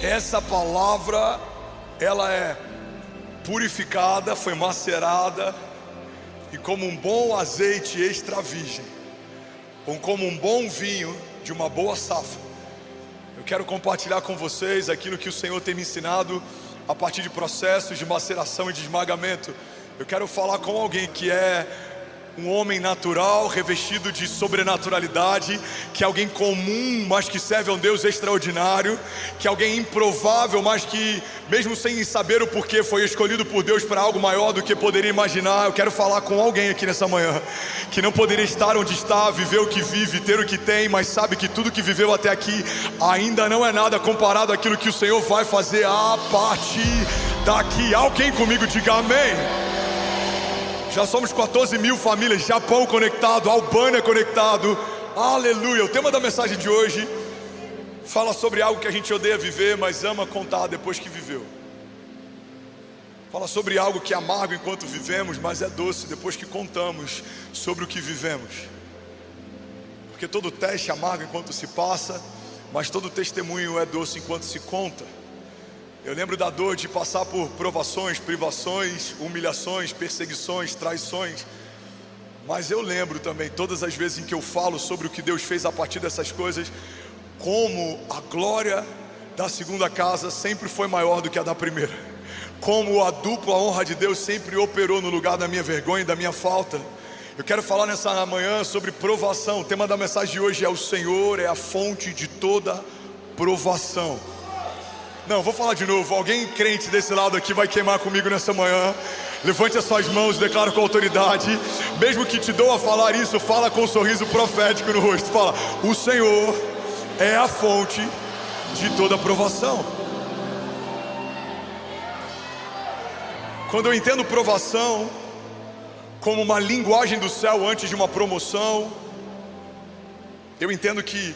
Essa palavra, ela é purificada, foi macerada, e como um bom azeite extra virgem, ou como um bom vinho de uma boa safra, eu quero compartilhar com vocês aquilo que o Senhor tem me ensinado a partir de processos de maceração e de esmagamento. Eu quero falar com alguém que é um homem natural, revestido de sobrenaturalidade, que é alguém comum, mas que serve a um Deus extraordinário, que é alguém improvável, mas que, mesmo sem saber o porquê, foi escolhido por Deus para algo maior do que poderia imaginar. Eu quero falar com alguém aqui nessa manhã, que não poderia estar onde está, viver o que vive, ter o que tem, mas sabe que tudo que viveu até aqui ainda não é nada comparado àquilo que o Senhor vai fazer a partir daqui. Alguém comigo diga amém. Já somos 14 mil famílias, Japão conectado, Albânia conectado, aleluia. O tema da mensagem de hoje fala sobre algo que a gente odeia viver, mas ama contar depois que viveu. Fala sobre algo que é amargo enquanto vivemos, mas é doce depois que contamos sobre o que vivemos. Porque todo teste é amargo enquanto se passa, mas todo testemunho é doce enquanto se conta. Eu lembro da dor de passar por provações, privações, humilhações, perseguições, traições. Mas eu lembro também, todas as vezes em que eu falo sobre o que Deus fez a partir dessas coisas, como a glória da segunda casa sempre foi maior do que a da primeira. Como a dupla honra de Deus sempre operou no lugar da minha vergonha e da minha falta. Eu quero falar nessa manhã sobre provação. O tema da mensagem de hoje é: o Senhor é a fonte de toda provação. Não, vou falar de novo. Alguém crente desse lado aqui vai queimar comigo nessa manhã. Levante as suas mãos e declara com autoridade. Mesmo que te dou a falar isso, fala com um sorriso profético no rosto. Fala: o Senhor é a fonte de toda provação. Quando eu entendo provação como uma linguagem do céu antes de uma promoção, eu entendo que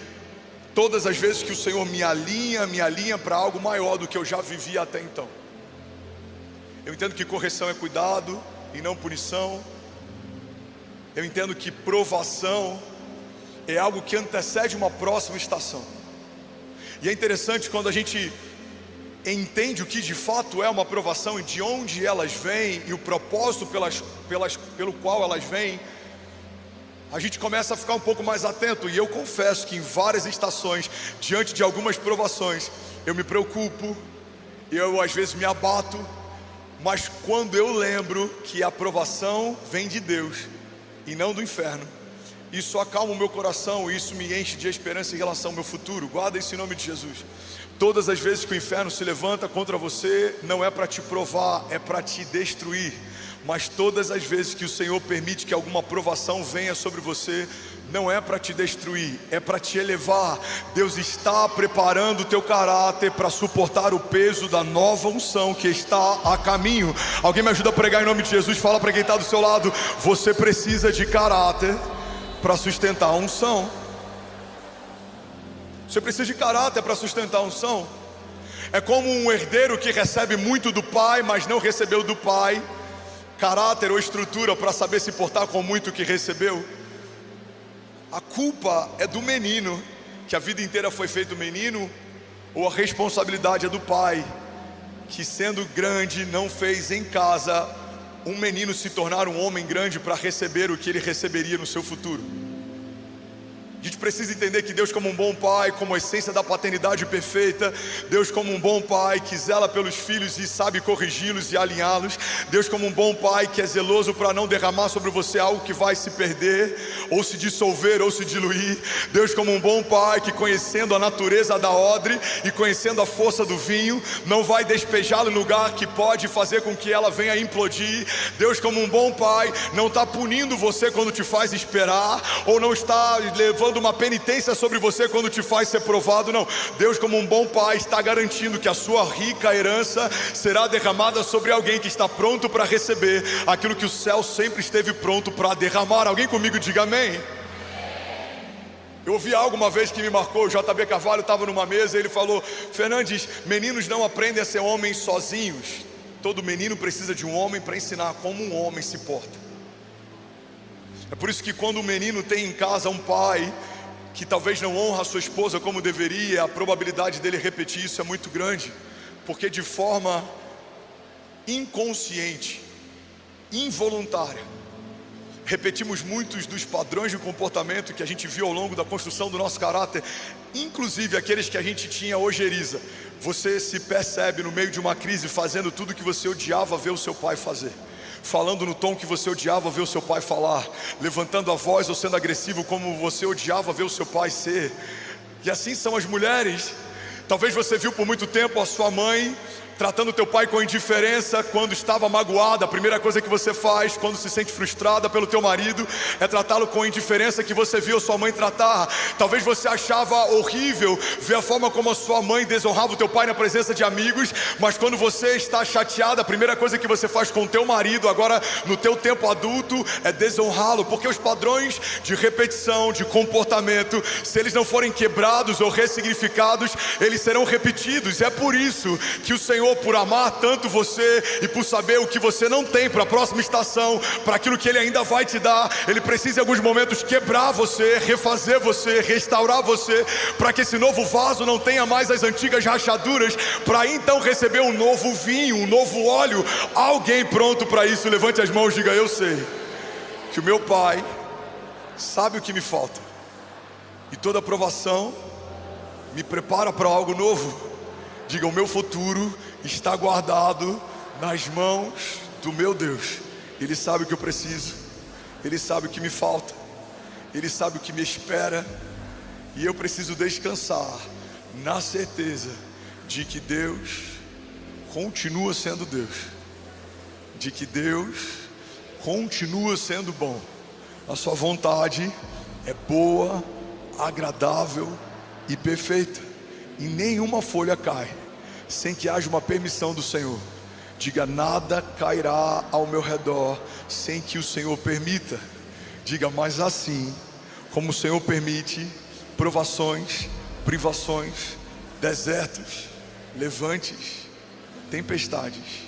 todas as vezes que o Senhor me alinha para algo maior do que eu já vivia até então. Eu entendo que correção é cuidado e não punição. Eu entendo que provação é algo que antecede uma próxima estação. E é interessante quando a gente entende o que de fato é uma provação e de onde elas vêm e o propósito pelo qual elas vêm, a gente começa a ficar um pouco mais atento. E eu confesso que em várias estações, diante de algumas provações, eu me preocupo, eu às vezes me abato, mas quando eu lembro que a provação vem de Deus e não do inferno, isso acalma o meu coração e isso me enche de esperança em relação ao meu futuro. Guarda isso em nome de Jesus. Todas as vezes que o inferno se levanta contra você, não é para te provar, é para te destruir. Mas todas as vezes que o Senhor permite que alguma provação venha sobre você, não é para te destruir, é para te elevar. Deus está preparando o teu caráter para suportar o peso da nova unção que está a caminho. Alguém me ajuda a pregar em nome de Jesus? Fala para quem está do seu lado: você precisa de caráter para sustentar a unção. Você precisa de caráter para sustentar a unção. É como um herdeiro que recebe muito do pai, mas não recebeu do pai caráter ou estrutura para saber se portar com muito que recebeu. A culpa é do menino, que a vida inteira foi feito menino, ou a responsabilidade é do pai, que sendo grande não fez em casa um menino se tornar um homem grande para receber o que ele receberia no seu futuro. A gente precisa entender que Deus como um bom pai, como a essência da paternidade perfeita, Deus como um bom pai que zela pelos filhos e sabe corrigi-los e alinhá-los, Deus como um bom pai que é zeloso para não derramar sobre você algo que vai se perder, ou se dissolver, ou se diluir. Deus como um bom pai que, conhecendo a natureza da odre e conhecendo a força do vinho, não vai despejá-lo em lugar que pode fazer com que ela venha implodir. Deus como um bom pai não está punindo você quando te faz esperar, ou não está levando uma penitência sobre você quando te faz ser provado. Não, Deus como um bom pai está garantindo que a sua rica herança será derramada sobre alguém que está pronto para receber aquilo que o céu sempre esteve pronto para derramar. Alguém comigo diga amém. Eu ouvi algo uma vez que me marcou. O JB Carvalho estava numa mesa e ele falou: Fernandes, meninos não aprendem a ser homens sozinhos. Todo menino precisa de um homem para ensinar como um homem se porta. É por isso que quando o menino tem em casa um pai que talvez não honra a sua esposa como deveria, a probabilidade dele repetir isso é muito grande, porque de forma inconsciente, involuntária, repetimos muitos dos padrões de comportamento que a gente viu ao longo da construção do nosso caráter, inclusive aqueles que a gente tinha ojeriza. Você se percebe no meio de uma crise fazendo tudo que você odiava ver o seu pai fazer, falando no tom que você odiava ver o seu pai falar, levantando a voz ou sendo agressivo como você odiava ver o seu pai ser. E assim são as mulheres. Talvez você viu por muito tempo a sua mãe tratando o teu pai com indiferença quando estava magoada. A primeira coisa que você faz quando se sente frustrada pelo teu marido é tratá-lo com indiferença que você viu a sua mãe tratar. Talvez você achava horrível ver a forma como a sua mãe desonrava o teu pai na presença de amigos, mas quando você está chateada, a primeira coisa que você faz com o teu marido agora no teu tempo adulto é desonrá-lo, porque os padrões de repetição, de comportamento, se eles não forem quebrados ou ressignificados, eles serão repetidos. E é por isso que o Senhor, por amar tanto você e por saber o que você não tem para a próxima estação, para aquilo que Ele ainda vai te dar, Ele precisa em alguns momentos quebrar você, refazer você, restaurar você, para que esse novo vaso não tenha mais as antigas rachaduras, para então receber um novo vinho, um novo óleo. Alguém pronto para isso? Levante as mãos e diga: eu sei que o meu Pai sabe o que me falta, e toda aprovação me prepara para algo novo. Diga: o meu futuro está guardado nas mãos do meu Deus. Ele sabe o que eu preciso, Ele sabe o que me falta, Ele sabe o que me espera, e eu preciso descansar na certeza de que Deus continua sendo Deus, de que Deus continua sendo bom. A sua vontade é boa, agradável e perfeita, e nenhuma folha cai sem que haja uma permissão do Senhor. Diga: nada cairá ao meu redor sem que o Senhor permita. Diga: mas assim como o Senhor permite provações, privações, desertos, levantes, tempestades,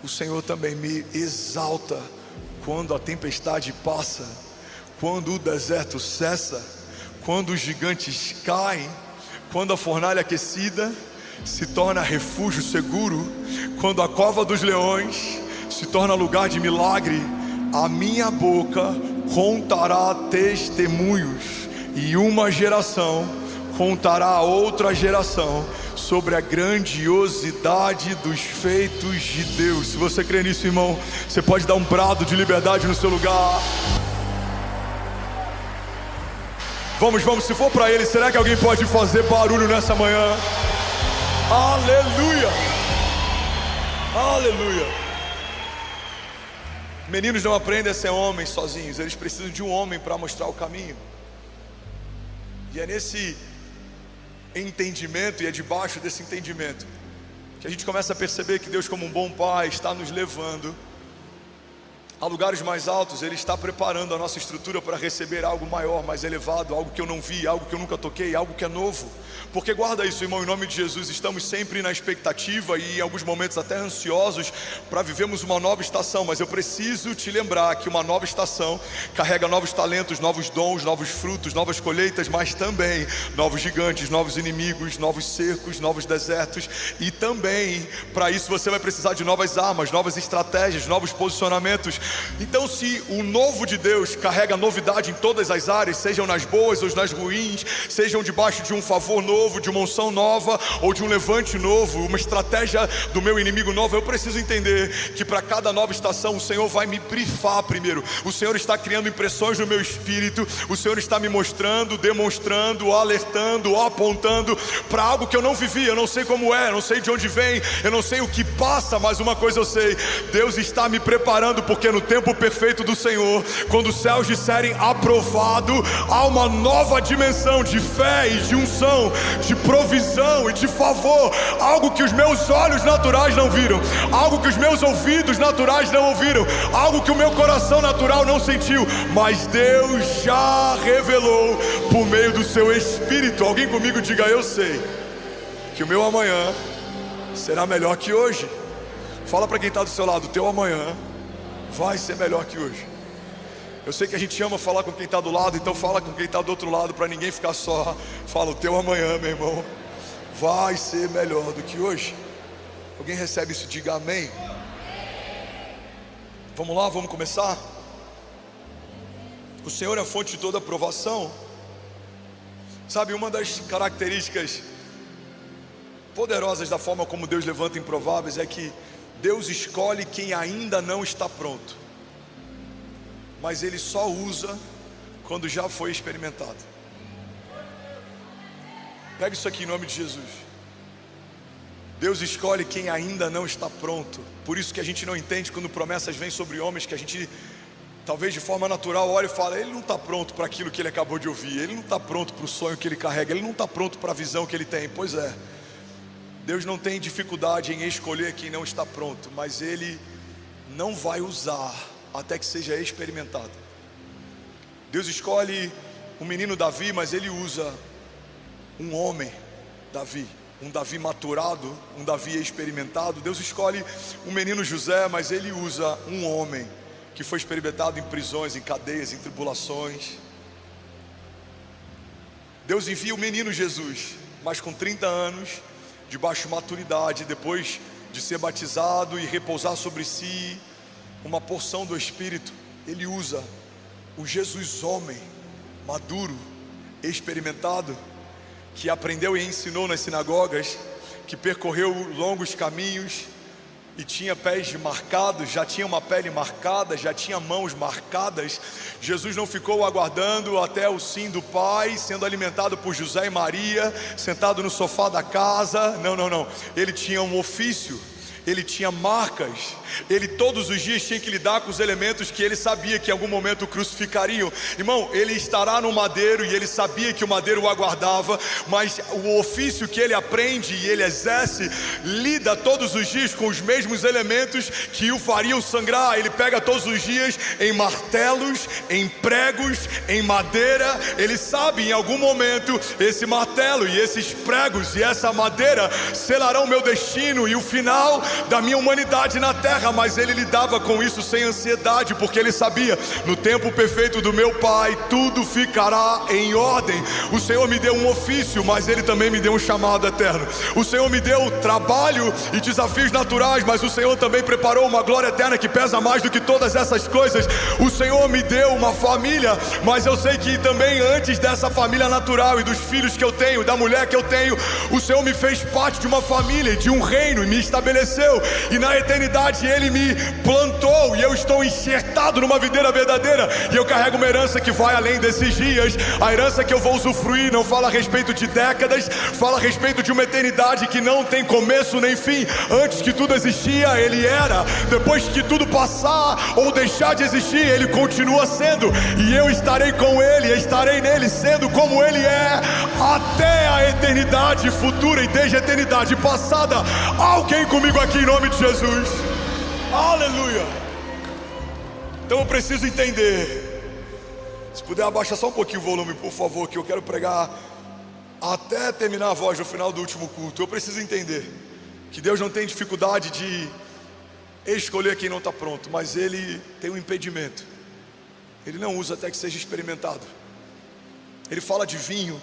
o Senhor também me exalta quando a tempestade passa, quando o deserto cessa, quando os gigantes caem, quando a fornalha aquecida se torna refúgio seguro, quando a cova dos leões se torna lugar de milagre. A minha boca contará testemunhos, e uma geração contará a outra geração sobre a grandiosidade dos feitos de Deus. Se você crê nisso, irmão, você pode dar um brado de liberdade no seu lugar. Vamos, se for para Ele, será que alguém pode fazer barulho nessa manhã? Aleluia, aleluia. Meninos não aprendem a ser homens sozinhos, eles precisam de um homem para mostrar o caminho. E é nesse entendimento, e é debaixo desse entendimento, que a gente começa a perceber que Deus, como um bom pai, está nos levando a lugares mais altos. Ele está preparando a nossa estrutura para receber algo maior, mais elevado, algo que eu não vi, algo que eu nunca toquei, algo que é novo. Porque guarda isso, irmão, em nome de Jesus, estamos sempre na expectativa e em alguns momentos até ansiosos para vivermos uma nova estação, mas eu preciso te lembrar que uma nova estação carrega novos talentos, novos dons, novos frutos, novas colheitas, mas também novos gigantes, novos inimigos, novos cercos, novos desertos. E também, para isso, você vai precisar de novas armas, novas estratégias, novos posicionamentos. Então, se o novo de Deus carrega novidade em todas as áreas, sejam nas boas ou nas ruins, sejam debaixo de um favor novo, de uma unção nova ou de um levante novo, uma estratégia do meu inimigo nova, eu preciso entender que para cada nova estação o Senhor vai me brifar primeiro. O Senhor está criando impressões no meu espírito, o Senhor está me mostrando, demonstrando, alertando, apontando para algo que eu não vivi. Eu não sei como é, eu não sei de onde vem, eu não sei o que passa, mas uma coisa eu sei: Deus está me preparando, porque no tempo perfeito do Senhor, quando os céus disserem aprovado, há uma nova dimensão de fé e de unção, de provisão e de favor, algo que os meus olhos naturais não viram, algo que os meus ouvidos naturais não ouviram, algo que o meu coração natural não sentiu, mas Deus já revelou por meio do seu Espírito. Alguém comigo diga: eu sei que o meu amanhã será melhor que hoje. Fala para quem está do seu lado: o teu amanhã vai ser melhor que hoje. Eu sei que a gente ama falar com quem está do lado, então fala com quem está do outro lado, para ninguém ficar só. Fala, o teu amanhã, meu irmão, vai ser melhor do que hoje. Alguém recebe isso? Diga amém. Vamos lá, vamos começar. O Senhor é a fonte de toda aprovação. Sabe, uma das características poderosas da forma como Deus levanta improváveis é que Deus escolhe quem ainda não está pronto, mas Ele só usa quando já foi experimentado. Pega isso aqui em nome de Jesus. Deus escolhe quem ainda não está pronto. Por isso que a gente não entende quando promessas vêm sobre homens, que a gente talvez de forma natural olha e fala, ele não está pronto para aquilo que ele acabou de ouvir, ele não está pronto para o sonho que ele carrega, ele não está pronto para a visão que ele tem. Pois é, Deus não tem dificuldade em escolher quem não está pronto, mas Ele não vai usar até que seja experimentado. Deus escolhe o menino Davi, mas Ele usa um homem Davi, um Davi maturado, um Davi experimentado. Deus escolhe o menino José, mas Ele usa um homem que foi experimentado em prisões, em cadeias, em tribulações. Deus envia o menino Jesus, mas com 30 anos, de baixa maturidade, depois de ser batizado e repousar sobre si uma porção do Espírito, Ele usa o Jesus homem, maduro, experimentado, que aprendeu e ensinou nas sinagogas, que percorreu longos caminhos e tinha pés marcados, já tinha uma pele marcada, já tinha mãos marcadas. Jesus não ficou aguardando até o sim do Pai, sendo alimentado por José e Maria, sentado no sofá da casa. Não, ele tinha um ofício, ele tinha marcas, ele todos os dias tinha que lidar com os elementos que ele sabia que em algum momento o crucificariam. Irmão, ele estará no madeiro e ele sabia que o madeiro o aguardava, mas o ofício que ele aprende e ele exerce, lida todos os dias com os mesmos elementos que o fariam sangrar. Ele pega todos os dias em martelos, em pregos, em madeira. Ele sabe em algum momento esse martelo e esses pregos e essa madeira selarão o meu destino e o final da minha humanidade na terra. Mas ele lidava com isso sem ansiedade, porque ele sabia, no tempo perfeito do meu Pai, tudo ficará em ordem. O Senhor me deu um ofício, mas Ele também me deu um chamado eterno. O Senhor me deu trabalho e desafios naturais, mas o Senhor também preparou uma glória eterna que pesa mais do que todas essas coisas. O Senhor me deu uma família, mas eu sei que também antes dessa família natural e dos filhos que eu tenho, da mulher que eu tenho, o Senhor me fez parte de uma família, de um reino, e me estabeleceu, e na eternidade Ele me plantou, e eu estou enxertado numa videira verdadeira, e eu carrego uma herança que vai além desses dias. A herança que eu vou usufruir não fala a respeito de décadas, fala a respeito de uma eternidade que não tem começo nem fim. Antes que tudo existia, Ele era. Depois que tudo passar ou deixar de existir, Ele continua sendo, e eu estarei com Ele, estarei nele, sendo como Ele é, até a eternidade futura e desde a eternidade passada. Alguém comigo aqui em nome de Jesus? Aleluia. Então eu preciso entender. Se puder abaixar só um pouquinho o volume, por favor, que eu quero pregar até terminar a voz no final do último culto. Eu preciso entender que Deus não tem dificuldade de escolher quem não está pronto, mas Ele tem um impedimento. Ele não usa até que seja experimentado. Ele fala de vinho,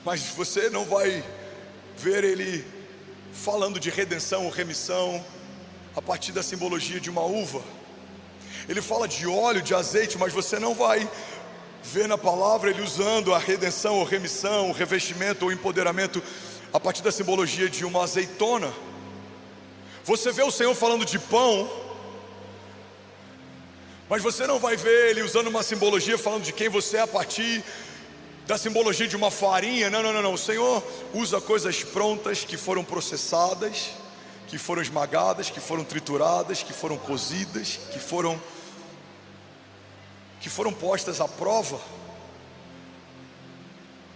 mas você não vai ver Ele falando de redenção ou remissão a partir da simbologia de uma uva. Ele fala de óleo, de azeite, mas você não vai ver na palavra Ele usando a redenção ou remissão, o revestimento ou empoderamento a partir da simbologia de uma azeitona. Você vê o Senhor falando de pão, mas você não vai ver Ele usando uma simbologia falando de quem você é a partir da simbologia de uma farinha. Não. O Senhor usa coisas prontas que foram processadas, que foram esmagadas, que foram trituradas, que foram cozidas, que foram postas à prova.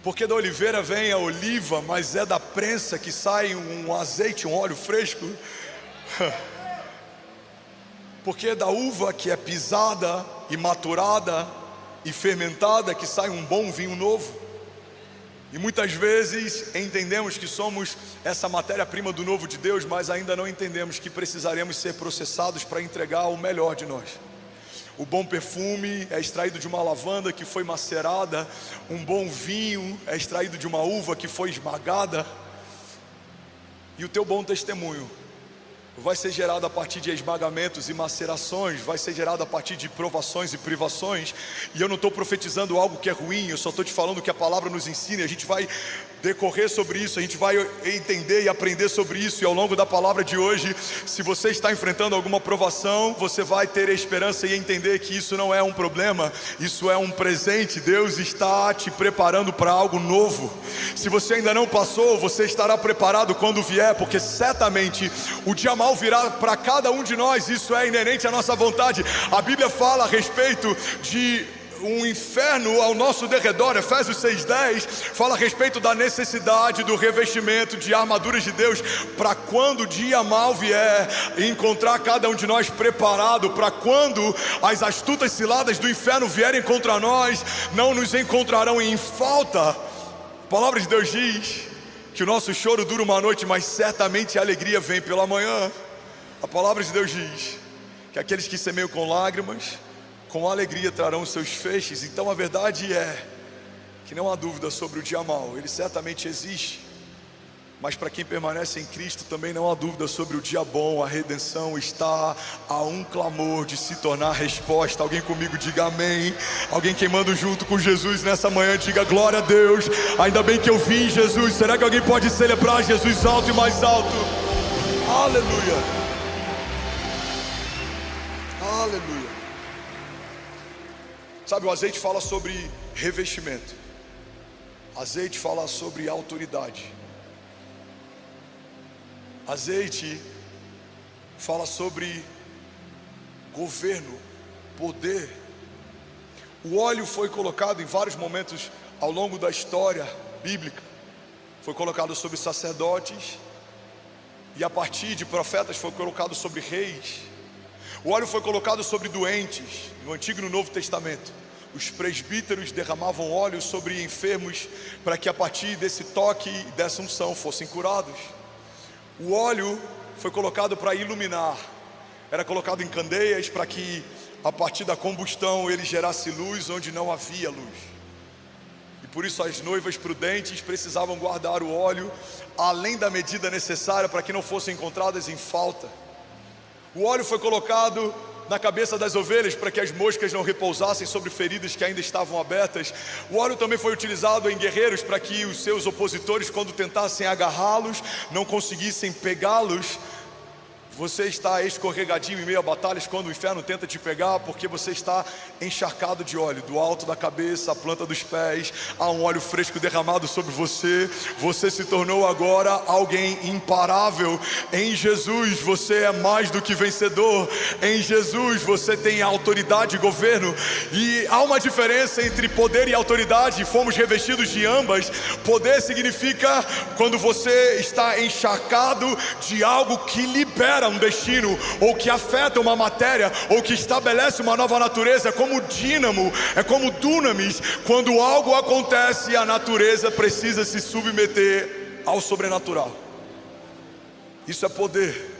Porque da oliveira vem a oliva, mas é da prensa que sai um azeite, um óleo fresco. Porque é da uva que é pisada e maturada e fermentada que sai um bom vinho novo. E muitas vezes entendemos que somos essa matéria-prima do novo de Deus, mas ainda não entendemos que precisaremos ser processados para entregar o melhor de nós. O bom perfume é extraído de uma lavanda que foi macerada. Um bom vinho é extraído de uma uva que foi esmagada. E o teu bom testemunho vai ser gerado a partir de esmagamentos e macerações, vai ser gerado a partir de provações e privações. E eu não estou profetizando algo que é ruim, eu só estou te falando que a palavra nos ensina. A gente vai decorrer sobre isso, a gente vai entender e aprender sobre isso. E ao longo da palavra de hoje, se você está enfrentando alguma provação, você vai ter a esperança e entender que isso não é um problema, isso é um presente. Deus está te preparando para algo novo. Se você ainda não passou, você estará preparado quando vier, porque certamente o dia mau virá para cada um de nós. Isso é inerente à nossa vontade. A Bíblia fala a respeito de um inferno ao nosso derredor. Efésios 6:10 fala a respeito da necessidade do revestimento de armaduras de Deus, para quando o dia mau vier, encontrar cada um de nós preparado, para quando as astutas ciladas do inferno vierem contra nós, não nos encontrarão em falta. A palavra de Deus diz que o nosso choro dura uma noite, mas certamente a alegria vem pela manhã. A palavra de Deus diz que aqueles que semeiam com lágrimas, com alegria trarão os seus feixes. Então a verdade é que não há dúvida sobre o dia mau, ele certamente existe. Mas para quem permanece em Cristo também não há dúvida sobre o dia bom. A redenção está a um clamor de se tornar resposta. Alguém comigo diga amém. Alguém queimando junto com Jesus nessa manhã diga glória a Deus. Ainda bem que eu vim, Jesus. Será que alguém pode celebrar Jesus alto e mais alto? Aleluia. Aleluia. Sabe, o azeite fala sobre revestimento. Azeite fala sobre autoridade. Azeite fala sobre governo, poder. O óleo foi colocado em vários momentos ao longo da história bíblica. Foi colocado sobre sacerdotes, e a partir de profetas foi colocado sobre reis. O óleo foi colocado sobre doentes, no Antigo e no Novo Testamento. Os presbíteros derramavam óleo sobre enfermos, para que a partir desse toque, dessa unção, fossem curados. O óleo foi colocado para iluminar, era colocado em candeias para que a partir da combustão ele gerasse luz onde não havia luz. E por isso as noivas prudentes precisavam guardar o óleo além da medida necessária para que não fossem encontradas em falta. O óleo foi colocado na cabeça das ovelhas para que as moscas não repousassem sobre feridas que ainda estavam abertas. O óleo também foi utilizado em guerreiros para que os seus opositores, quando tentassem agarrá-los, não conseguissem pegá-los. Você está escorregadinho em meio a batalhas quando o inferno tenta te pegar, porque você está encharcado de óleo, do alto da cabeça à planta dos pés. Há um óleo fresco derramado sobre você. Você se tornou agora alguém imparável. Em Jesus você é mais do que vencedor. Em Jesus você tem autoridade e governo. E há uma diferença entre poder e autoridade. Fomos revestidos de ambas. Poder significa quando você está encharcado de algo que libera um destino, ou que afeta uma matéria, ou que estabelece uma nova natureza. É como dínamo, é como dunamis. Quando algo acontece, a natureza precisa se submeter ao sobrenatural. Isso é poder.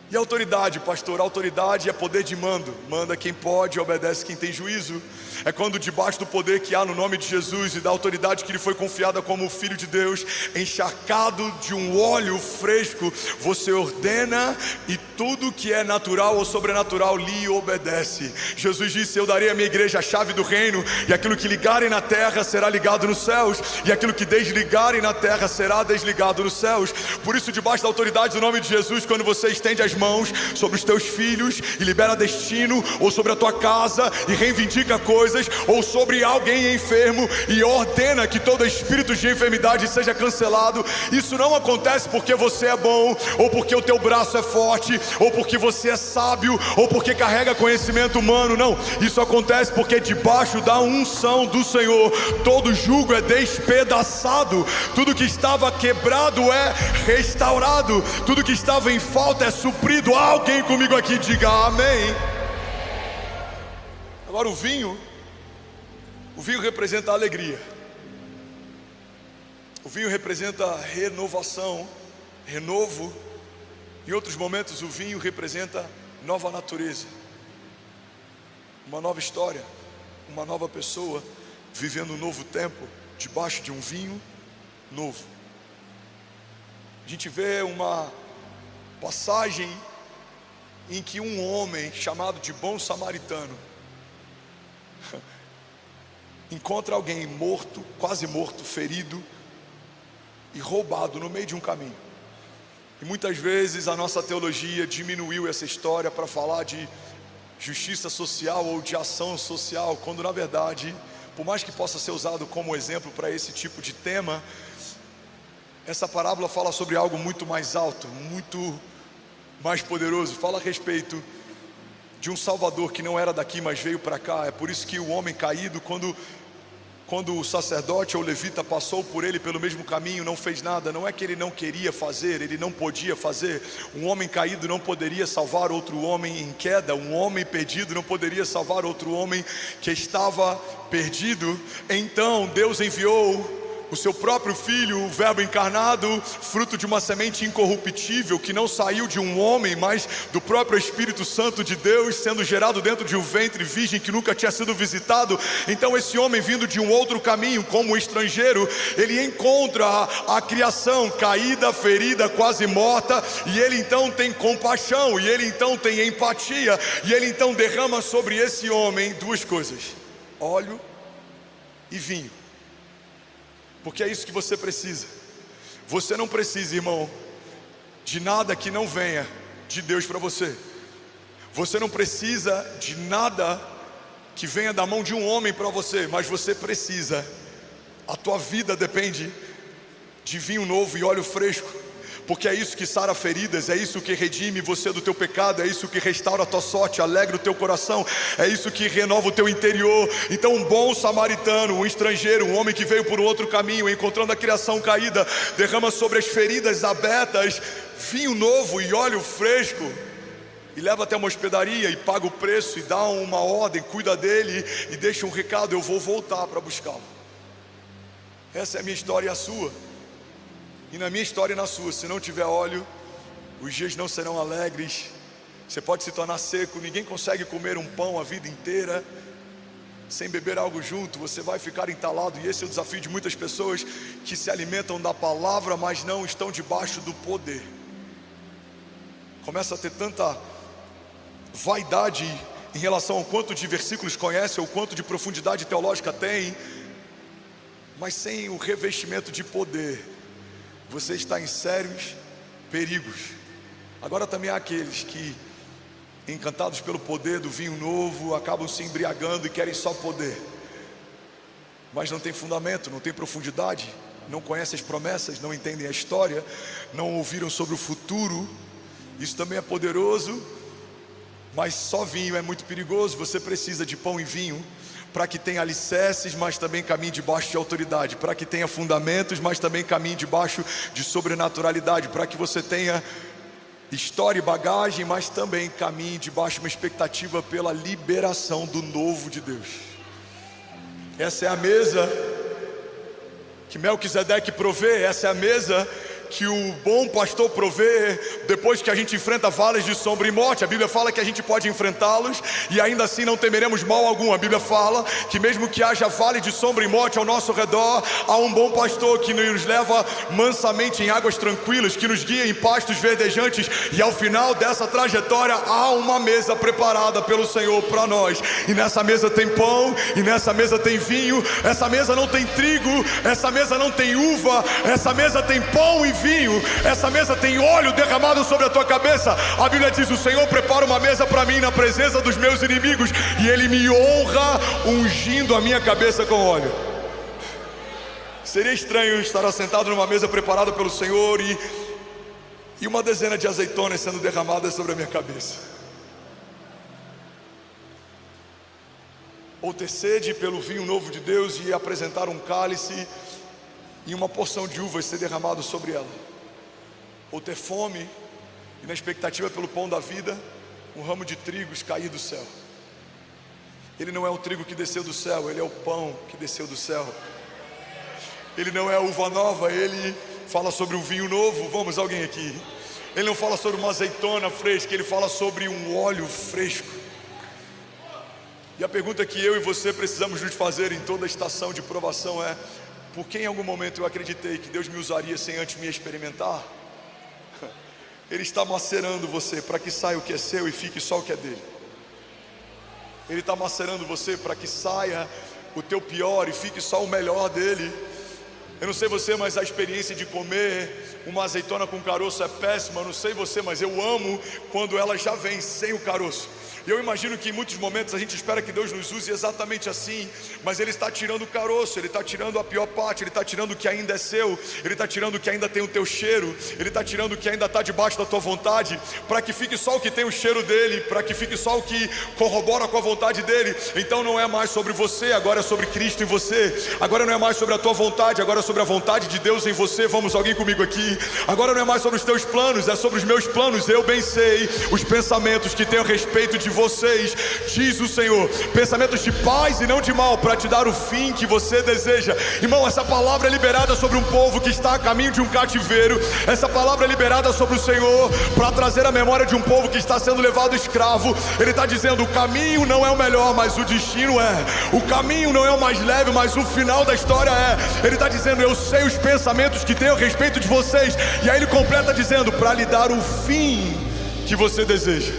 E autoridade, pastor? Autoridade é poder de mando. Manda quem pode, obedece quem tem juízo. É quando debaixo do poder que há no nome de Jesus e da autoridade que lhe foi confiada como Filho de Deus, encharcado de um óleo fresco, você ordena e tudo que é natural ou sobrenatural lhe obedece. Jesus disse: eu darei à minha igreja a chave do reino, e aquilo que ligarem na terra será ligado nos céus, e aquilo que desligarem na terra será desligado nos céus. Por isso, debaixo da autoridade do nome de Jesus, quando você estende as mãos sobre os teus filhos e libera destino, ou sobre a tua casa e reivindica coisas, ou sobre alguém enfermo e ordena que todo espírito de enfermidade seja cancelado, isso não acontece porque você é bom, ou porque o teu braço é forte, ou porque você é sábio, ou porque carrega conhecimento humano. Não, isso acontece porque debaixo da unção do Senhor todo jugo é despedaçado, tudo que estava quebrado é restaurado, tudo que estava em falta é suprido. Alguém comigo aqui diga amém. Agora o vinho representa a alegria. O vinho representa renovação, renovo. Em outros momentos o vinho representa nova natureza. uma nova história, uma nova pessoa, vivendo um novo tempo, debaixo de um vinho novo. A gente vê uma passagem em que um homem chamado de bom samaritano encontra alguém morto, quase morto, ferido e roubado no meio de um caminho. E muitas vezes a nossa teologia diminuiu essa história para falar de justiça social ou de ação social, quando na verdade, por mais que possa ser usado como exemplo para esse tipo de tema, essa parábola fala sobre algo muito mais alto, muito mais poderoso. Fala a respeito de um Salvador que não era daqui, mas veio para cá. É por isso que o homem caído, quando o sacerdote ou o levita passou por ele pelo mesmo caminho, não fez nada. Não é que ele não queria fazer, ele não podia fazer. Um homem caído não poderia salvar outro homem em queda. Um homem perdido não poderia salvar outro homem que estava perdido. Então Deus enviou o seu próprio Filho, o Verbo encarnado, fruto de uma semente incorruptível, que não saiu de um homem, mas do próprio Espírito Santo de Deus, sendo gerado dentro de um ventre virgem que nunca tinha sido visitado. Então esse homem, vindo de um outro caminho, como estrangeiro, ele encontra a criação caída, ferida, quase morta, e ele então tem compaixão, e ele então tem empatia, e ele então derrama sobre esse homem duas coisas: óleo e vinho. Porque é isso que você precisa. Você não precisa, irmão, de nada que não venha de Deus para você. Você não precisa de nada que venha da mão de um homem para você, mas você precisa. A tua vida depende de vinho novo e óleo fresco. Porque é isso que sara feridas, é isso que redime você do teu pecado, é isso que restaura a tua sorte, alegra o teu coração, é isso que renova o teu interior. Então um bom samaritano, um estrangeiro, um homem que veio por um outro caminho, encontrando a criação caída, derrama sobre as feridas abertas vinho novo e óleo fresco, e leva até uma hospedaria e paga o preço e dá uma ordem, cuida dele e deixa um recado: eu vou voltar para buscá-lo. Essa é a minha história e a sua. E na minha história e na sua, se não tiver óleo, os dias não serão alegres. Você pode se tornar seco. Ninguém consegue comer um pão a vida inteira sem beber algo junto. Você vai ficar entalado. E esse é o desafio de muitas pessoas que se alimentam da palavra, mas não estão debaixo do poder. Começa a ter tanta vaidade em relação ao quanto de versículos conhece, ou quanto de profundidade teológica tem, mas sem o revestimento de poder, você está em sérios perigos. Agora também há aqueles que, encantados pelo poder do vinho novo, acabam se embriagando e querem só poder, mas não tem fundamento, não tem profundidade, não conhecem as promessas, não entendem a história, não ouviram sobre o futuro. Isso também é poderoso, mas só vinho é muito perigoso. Você precisa de pão e vinho para que tenha alicerces, mas também caminhe debaixo de autoridade, para que tenha fundamentos, mas também caminhe debaixo de sobrenaturalidade, para que você tenha história e bagagem, mas também caminhe debaixo de uma expectativa pela liberação do novo de Deus. Essa é a mesa que Melquisedeque provê, essa é a mesa que o bom pastor provê depois que a gente enfrenta vales de sombra e morte. A Bíblia fala que a gente pode enfrentá-los e ainda assim não temeremos mal algum. A Bíblia fala que mesmo que haja vale de sombra e morte ao nosso redor, há um bom pastor que nos leva mansamente em águas tranquilas, que nos guia em pastos verdejantes, e ao final dessa trajetória há uma mesa preparada pelo Senhor para nós. E nessa mesa tem pão, e nessa mesa tem vinho. Essa mesa não tem trigo, essa mesa não tem uva, essa mesa tem pão e vinho, essa mesa tem óleo derramado sobre a tua cabeça. A Bíblia diz: o Senhor prepara uma mesa para mim na presença dos meus inimigos, e Ele me honra ungindo a minha cabeça com óleo. Seria estranho estar assentado numa mesa preparada pelo Senhor e uma dezena de azeitonas sendo derramadas sobre a minha cabeça, ou ter sede pelo vinho novo de Deus e apresentar um cálice e uma porção de uvas ser derramado sobre ela, ou ter fome e na expectativa pelo pão da vida, um ramo de trigos cair do céu. Ele não é o trigo que desceu do céu, Ele é o pão que desceu do céu. Ele não é a uva nova, Ele fala sobre um vinho novo. Vamos, alguém aqui? Ele não fala sobre uma azeitona fresca, Ele fala sobre um óleo fresco. E a pergunta que eu e você precisamos nos fazer em toda estação de provação é: por que em algum momento eu acreditei que Deus me usaria sem antes me experimentar? Ele está macerando você para que saia o que é seu e fique só o que é dele. Ele está macerando você para que saia o teu pior e fique só o melhor dele. Eu não sei você, mas a experiência de comer uma azeitona com caroço é péssima. Eu não sei você, mas eu amo quando ela já vem sem o caroço. E eu imagino que em muitos momentos a gente espera que Deus nos use exatamente assim, mas Ele está tirando o caroço, Ele está tirando a pior parte, Ele está tirando o que ainda é seu, Ele está tirando o que ainda tem o teu cheiro, Ele está tirando o que ainda está debaixo da tua vontade, para que fique só o que tem o cheiro dEle, para que fique só o que corrobora com a vontade dEle. Então não é mais sobre você, agora é sobre Cristo em você. Agora não é mais sobre a tua vontade, agora é sobre a vontade de Deus em você. Vamos, alguém comigo aqui? Agora não é mais sobre os teus planos, é sobre os meus planos. Eu bem sei os pensamentos que tenho a respeito de vocês, diz o Senhor, pensamentos de paz e não de mal, para te dar o fim que você deseja. Irmão, essa palavra é liberada sobre um povo que está a caminho de um cativeiro. Essa palavra é liberada sobre o Senhor para trazer a memória de um povo que está sendo levado escravo. Ele está dizendo: o caminho não é o melhor, mas o destino é. O caminho não é o mais leve, mas o final da história é. Ele está dizendo: eu sei os pensamentos que tenho a respeito de vocês. E aí ele completa dizendo: para lhe dar o fim que você deseja.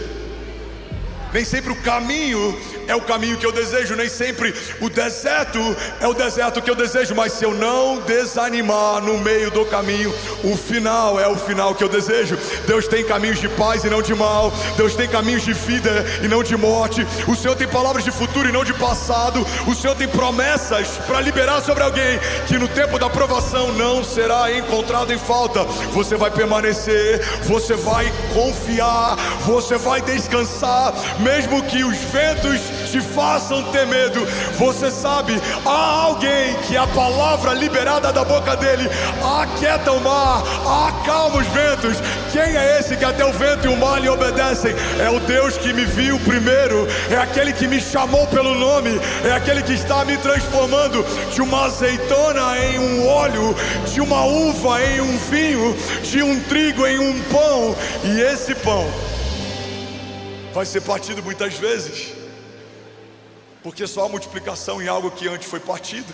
Nem sempre o caminho é o caminho que eu desejo, nem sempre o deserto é o deserto que eu desejo, mas se eu não desanimar no meio do caminho, o final é o final que eu desejo. Deus tem caminhos de paz e não de mal, Deus tem caminhos de vida e não de morte. O Senhor tem palavras de futuro e não de passado. O Senhor tem promessas para liberar sobre alguém que no tempo da provação não será encontrado em falta. Você vai permanecer, você vai confiar, você vai descansar, mesmo que os ventos te façam ter medo. Você sabe, há alguém que a palavra liberada da boca dele aquieta o mar, acalma os ventos. Quem é esse que até o vento e o mar lhe obedecem? É o Deus que me viu primeiro, é aquele que me chamou pelo nome, é aquele que está me transformando de uma azeitona em um óleo, de uma uva em um vinho, de um trigo em um pão. E esse pão vai ser partido muitas vezes, porque só há multiplicação em algo que antes foi partido.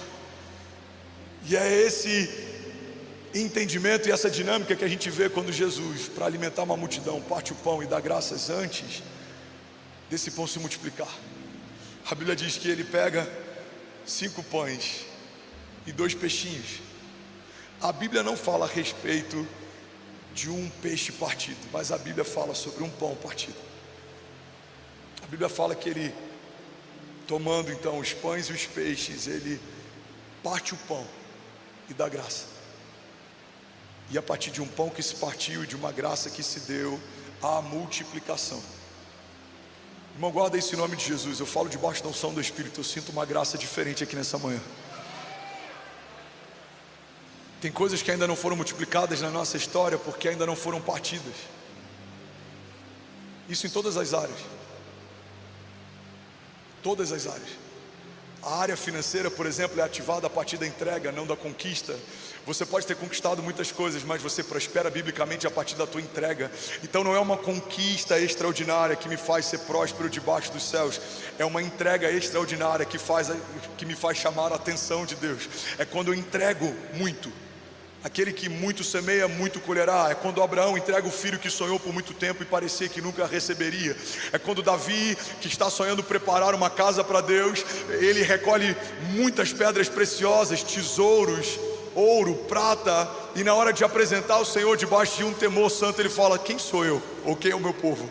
E é esse entendimento e essa dinâmica que a gente vê quando Jesus, para alimentar uma multidão, parte o pão e dá graças antes desse pão se multiplicar. A Bíblia diz que ele pega 5 pães e 2 peixinhos. A Bíblia não fala a respeito de um peixe partido, mas a Bíblia fala sobre um pão partido. A Bíblia fala que ele, tomando então os pães e os peixes, ele parte o pão e dá graça. E a partir de um pão que se partiu e de uma graça que se deu, há multiplicação. Irmão, guarda isso em nome de Jesus. Eu falo debaixo da unção do Espírito. Eu sinto uma graça diferente aqui nessa manhã. Tem coisas que ainda não foram multiplicadas na nossa história porque ainda não foram partidas. Isso em todas as áreas. Todas as áreas. A área financeira, por exemplo, é ativada a partir da entrega, não da conquista. Você pode ter conquistado muitas coisas, mas você prospera biblicamente a partir da tua entrega. Então não é uma conquista extraordinária que me faz ser próspero debaixo dos céus. É uma entrega extraordinária que me faz chamar a atenção de Deus. É quando eu entrego muito. Aquele que muito semeia, muito colherá. É quando Abraão entrega o filho que sonhou por muito tempo e parecia que nunca receberia. É quando Davi, que está sonhando preparar uma casa para Deus, ele recolhe muitas pedras preciosas, tesouros, ouro, prata, e na hora de apresentar ao Senhor debaixo de um temor santo, ele fala: quem sou eu? Ou quem é o meu povo?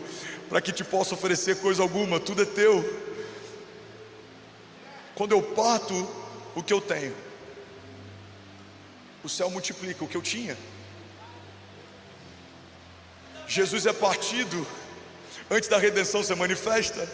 Para que te possa oferecer coisa alguma, tudo é teu. Quando eu parto o que eu tenho, o céu multiplica o que eu tinha. Jesus é partido antes da redenção ser manifesta.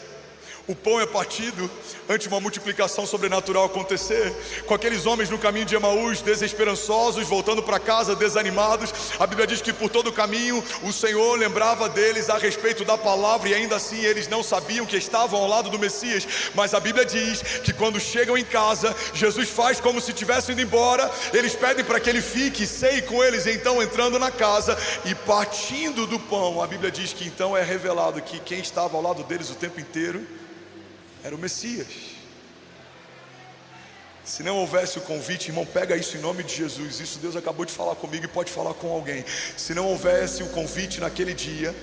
O pão é partido antes de uma multiplicação sobrenatural acontecer. Com aqueles homens no caminho de Emaús, desesperançosos, voltando para casa, desanimados, a Bíblia diz que por todo o caminho o Senhor lembrava deles a respeito da palavra, e ainda assim eles não sabiam que estavam ao lado do Messias. Mas a Bíblia diz que quando chegam em casa, Jesus faz como se tivessem ido embora. Eles pedem para que ele fique, ceie com eles. E então, entrando na casa e partindo do pão, a Bíblia diz que então é revelado que quem estava ao lado deles o tempo inteiro era o Messias. Se não houvesse o convite, irmão, pega isso em nome de Jesus. Isso Deus acabou de falar comigo e pode falar com alguém. Se não houvesse o convite naquele dia,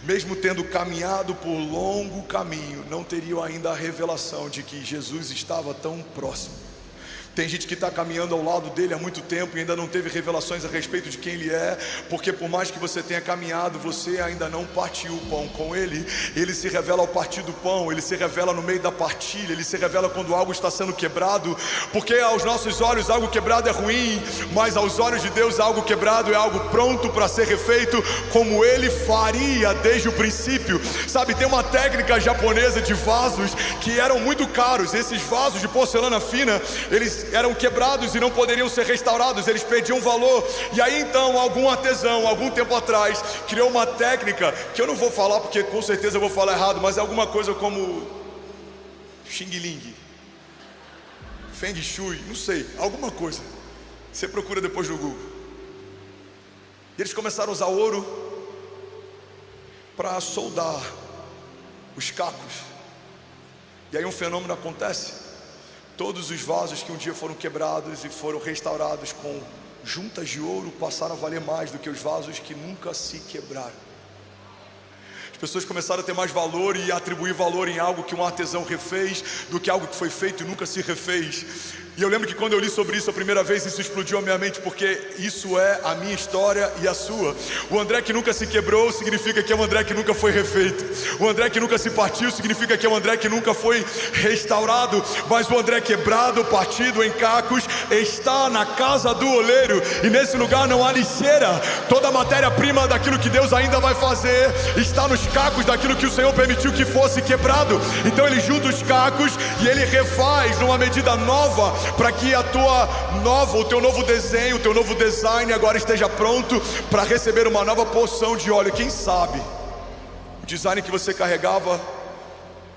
mesmo tendo caminhado por longo caminho, não teriam ainda a revelação de que Jesus estava tão próximo. Tem gente que está caminhando ao lado dele há muito tempo e ainda não teve revelações a respeito de quem ele é, porque por mais que você tenha caminhado, você ainda não partiu o pão com ele. Ele se revela ao partir do pão, ele se revela no meio da partilha, ele se revela quando algo está sendo quebrado, porque aos nossos olhos algo quebrado é ruim, mas aos olhos de Deus algo quebrado é algo pronto para ser refeito, como ele faria desde o princípio. Sabe, tem uma técnica japonesa de vasos que eram muito caros. Esses vasos de porcelana fina, eles eram quebrados e não poderiam ser restaurados, eles perdiam valor. E aí então algum artesão, algum tempo atrás, criou uma técnica, que eu não vou falar porque com certeza eu vou falar errado, mas é alguma coisa como Xing Ling, Feng Shui, não sei, alguma coisa. Você procura depois no Google. E eles começaram a usar ouro para soldar os cacos. E aí um fenômeno acontece. Todos os vasos que um dia foram quebrados e foram restaurados com juntas de ouro passaram a valer mais do que os vasos que nunca se quebraram. As pessoas começaram a ter mais valor e atribuir valor em algo que um artesão refez do que algo que foi feito e nunca se refez. E eu lembro que quando eu li sobre isso a primeira vez, isso explodiu a minha mente, porque isso é a minha história e a sua. O André que nunca se quebrou significa que é um André que nunca foi refeito. O André que nunca se partiu significa que é um André que nunca foi restaurado. Mas o André quebrado, partido em cacos, está na casa do oleiro, e nesse lugar não há lixeira. Toda a matéria-prima daquilo que Deus ainda vai fazer está nos cacos daquilo que o Senhor permitiu que fosse quebrado. Então ele junta os cacos e ele refaz numa medida nova, para que o teu novo desenho, o teu novo design agora esteja pronto para receber uma nova porção de óleo. Quem sabe o design que você carregava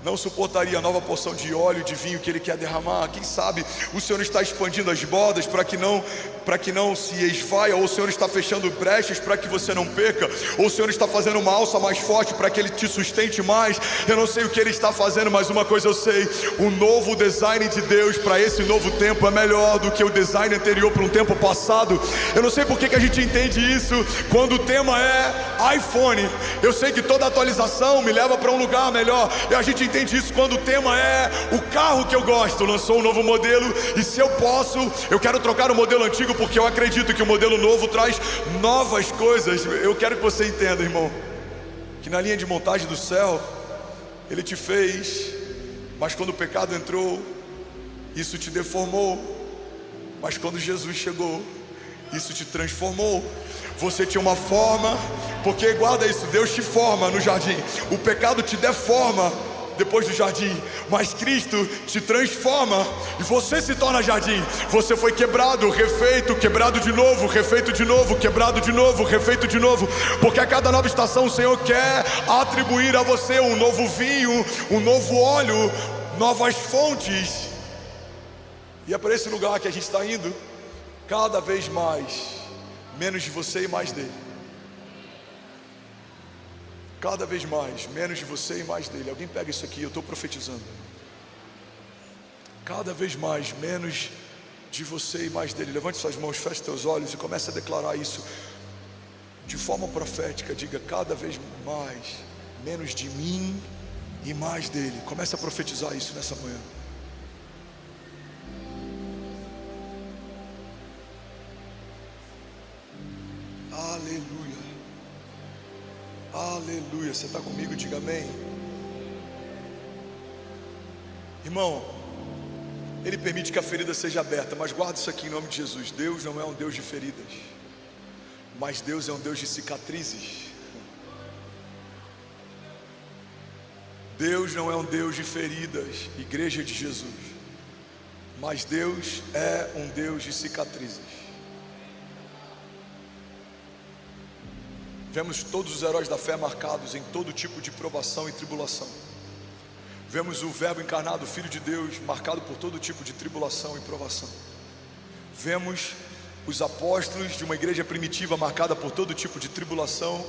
não suportaria a nova porção de óleo, de vinho que Ele quer derramar. Quem sabe o Senhor está expandindo as bordas para que não se esvaia, ou o Senhor está fechando brechas para que você não perca, ou o Senhor está fazendo uma alça mais forte para que Ele te sustente mais. Eu não sei o que Ele está fazendo, mas uma coisa eu sei: o novo design de Deus para esse novo tempo é melhor do que o design anterior para um tempo passado. Eu não sei por que a gente entende isso quando o tema é iPhone. Eu sei que toda atualização me leva para um lugar melhor, e a gente entende isso quando o tema é o carro que eu gosto, lançou um novo modelo, e se eu posso, eu quero trocar o modelo antigo, porque eu acredito que o modelo novo traz novas coisas. Eu quero que você entenda, irmão, que na linha de montagem do céu, Ele te fez, mas quando o pecado entrou, isso te deformou. Mas quando Jesus chegou, isso te transformou. Você tinha uma forma, porque guarda isso, Deus te forma no jardim, o pecado te deforma depois do jardim, mas Cristo te transforma e você se torna jardim. Você foi quebrado, refeito, quebrado de novo, refeito de novo, quebrado de novo, refeito de novo, porque a cada nova estação o Senhor quer atribuir a você um novo vinho, um novo óleo, novas fontes. E é para esse lugar que a gente está indo, cada vez mais, menos de você e mais dele. Cada vez mais, menos de você e mais dele. Alguém pega isso aqui, eu estou profetizando. Cada vez mais, menos de você e mais dele. Levante suas mãos, feche teus olhos e comece a declarar isso de forma profética. Diga: cada vez mais, menos de mim e mais dele. Comece a profetizar isso nessa manhã. Aleluia. Aleluia, você está comigo? Diga amém. Irmão, Ele permite que a ferida seja aberta, mas guarda isso aqui em nome de Jesus. Deus não é um Deus de feridas, mas Deus é um Deus de cicatrizes. Deus não é um Deus de feridas, igreja de Jesus, mas Deus é um Deus de cicatrizes. Vemos todos os heróis da fé marcados em todo tipo de provação e tribulação. Vemos o Verbo encarnado, o Filho de Deus, marcado por todo tipo de tribulação e provação. Vemos os apóstolos de uma igreja primitiva marcada por todo tipo de tribulação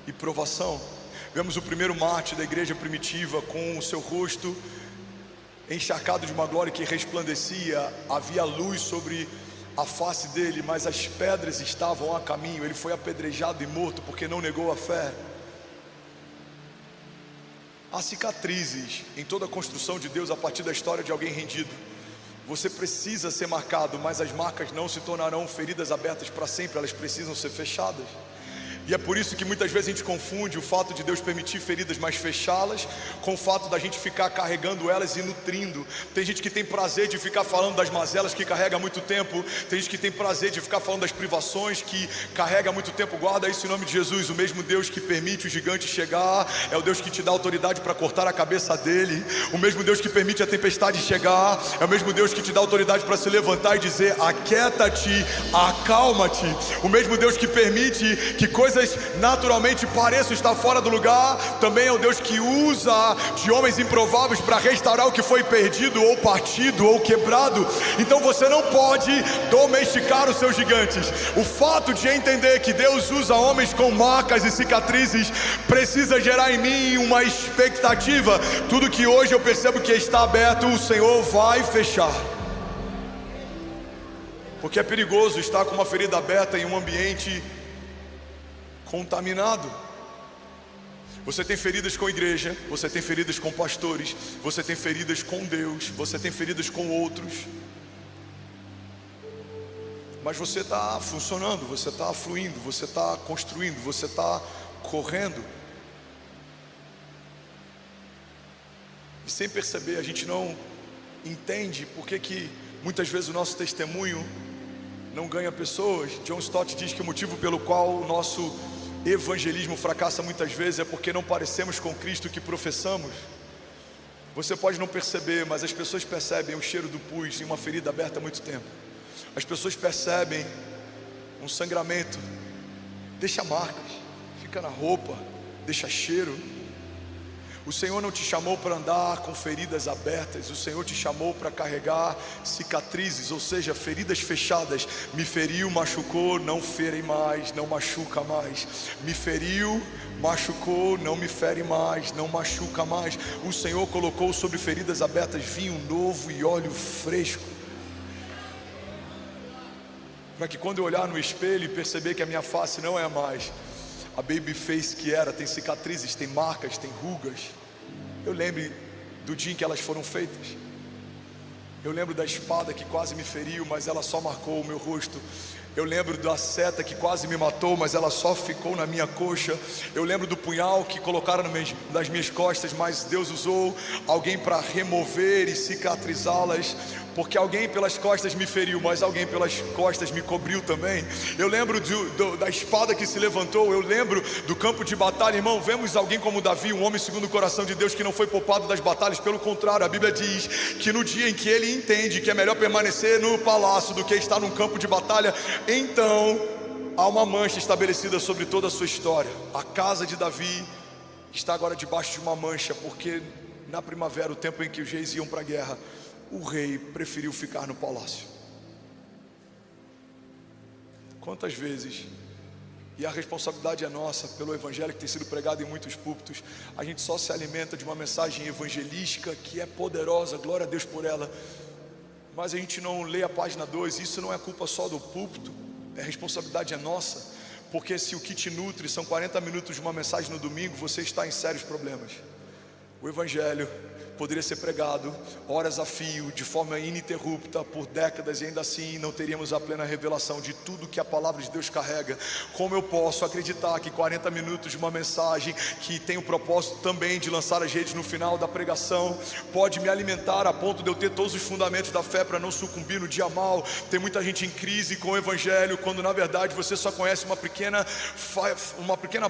e provação. Vemos o primeiro mártir da igreja primitiva com o seu rosto encharcado de uma glória que resplandecia, havia luz sobre a face dele, mas as pedras estavam a caminho. Ele foi apedrejado e morto porque não negou a fé. Há cicatrizes em toda a construção de Deus a partir da história de alguém rendido. Você precisa ser marcado, mas as marcas não se tornarão feridas abertas para sempre, elas precisam ser fechadas. E é por isso que muitas vezes a gente confunde o fato de Deus permitir feridas, mas fechá-las, com o fato da gente ficar carregando elas e nutrindo. Tem gente que tem prazer de ficar falando das mazelas que carrega há muito tempo. Tem gente que tem prazer de ficar falando das privações que carrega há muito tempo. Guarda isso em nome de Jesus. O mesmo Deus que permite o gigante chegar é o Deus que te dá autoridade para cortar a cabeça dele. O mesmo Deus que permite a tempestade chegar é o mesmo Deus que te dá autoridade para se levantar e dizer: aquieta-te, acalma-te. O mesmo Deus que permite que coisas naturalmente pareçam estar fora do lugar, também é o Deus que usa de homens improváveis para restaurar o que foi perdido, ou partido, ou quebrado. Então você não pode domesticar os seus gigantes. O fato de entender que Deus usa homens com marcas e cicatrizes precisa gerar em mim uma expectativa. Tudo que hoje eu percebo que está aberto, o Senhor vai fechar. Porque é perigoso estar com uma ferida aberta em um ambiente contaminado. Você tem feridas com a igreja, você tem feridas com pastores, você tem feridas com Deus, você tem feridas com outros, mas você está funcionando, você está fluindo, você está construindo, você está correndo. E sem perceber, a gente não entende por que muitas vezes o nosso testemunho não ganha pessoas. John Stott diz que o motivo pelo qual o nosso evangelismo fracassa muitas vezes é porque não parecemos com Cristo que professamos. Você pode não perceber, mas as pessoas percebem o cheiro do pus em uma ferida aberta há muito tempo. As pessoas percebem um sangramento, deixa marcas, fica na roupa, deixa cheiro. O Senhor não te chamou para andar com feridas abertas, o Senhor te chamou para carregar cicatrizes, ou seja, feridas fechadas. Me feriu, machucou, não fere mais, não machuca mais. Me feriu, machucou, não me fere mais, não machuca mais. O Senhor colocou sobre feridas abertas vinho novo e óleo fresco, para que quando eu olhar no espelho e perceber que a minha face não é mais a baby face que era, tem cicatrizes, tem marcas, tem rugas, eu lembro do dia em que elas foram feitas. Eu lembro da espada que quase me feriu, mas ela só marcou o meu rosto. Eu lembro da seta que quase me matou, mas ela só ficou na minha coxa. Eu lembro do punhal que colocaram nas minhas costas, mas Deus usou alguém para remover e cicatrizá-las. Porque alguém pelas costas me feriu, mas alguém pelas costas me cobriu também. Eu lembro da espada que se levantou. Eu lembro do campo de batalha. Irmão, vemos alguém como Davi, um homem segundo o coração de Deus, que não foi poupado das batalhas. Pelo contrário, a Bíblia diz que no dia em que ele entende que é melhor permanecer no palácio do que estar num campo de batalha, então há uma mancha estabelecida sobre toda a sua história. A casa de Davi está agora debaixo de uma mancha, porque na primavera, o tempo em que os reis iam para a guerra, o rei preferiu ficar no palácio. Quantas vezes, e a responsabilidade é nossa, pelo evangelho que tem sido pregado em muitos púlpitos, a gente só se alimenta de uma mensagem evangelística que é poderosa, glória a Deus por ela, mas a gente não lê a página 2. Isso não é culpa só do púlpito, a responsabilidade é nossa, porque se o que te nutre são 40 minutos de uma mensagem no domingo, você está em sérios problemas. O evangelho poderia ser pregado horas a fio, de forma ininterrupta, por décadas, e ainda assim não teríamos a plena revelação de tudo que a palavra de Deus carrega. Como eu posso acreditar que 40 minutos de uma mensagem que tem o propósito também de lançar as redes no final da pregação pode me alimentar a ponto de eu ter todos os fundamentos da fé para não sucumbir no dia mal? Tem muita gente em crise com o evangelho, quando na verdade você só conhece uma pequena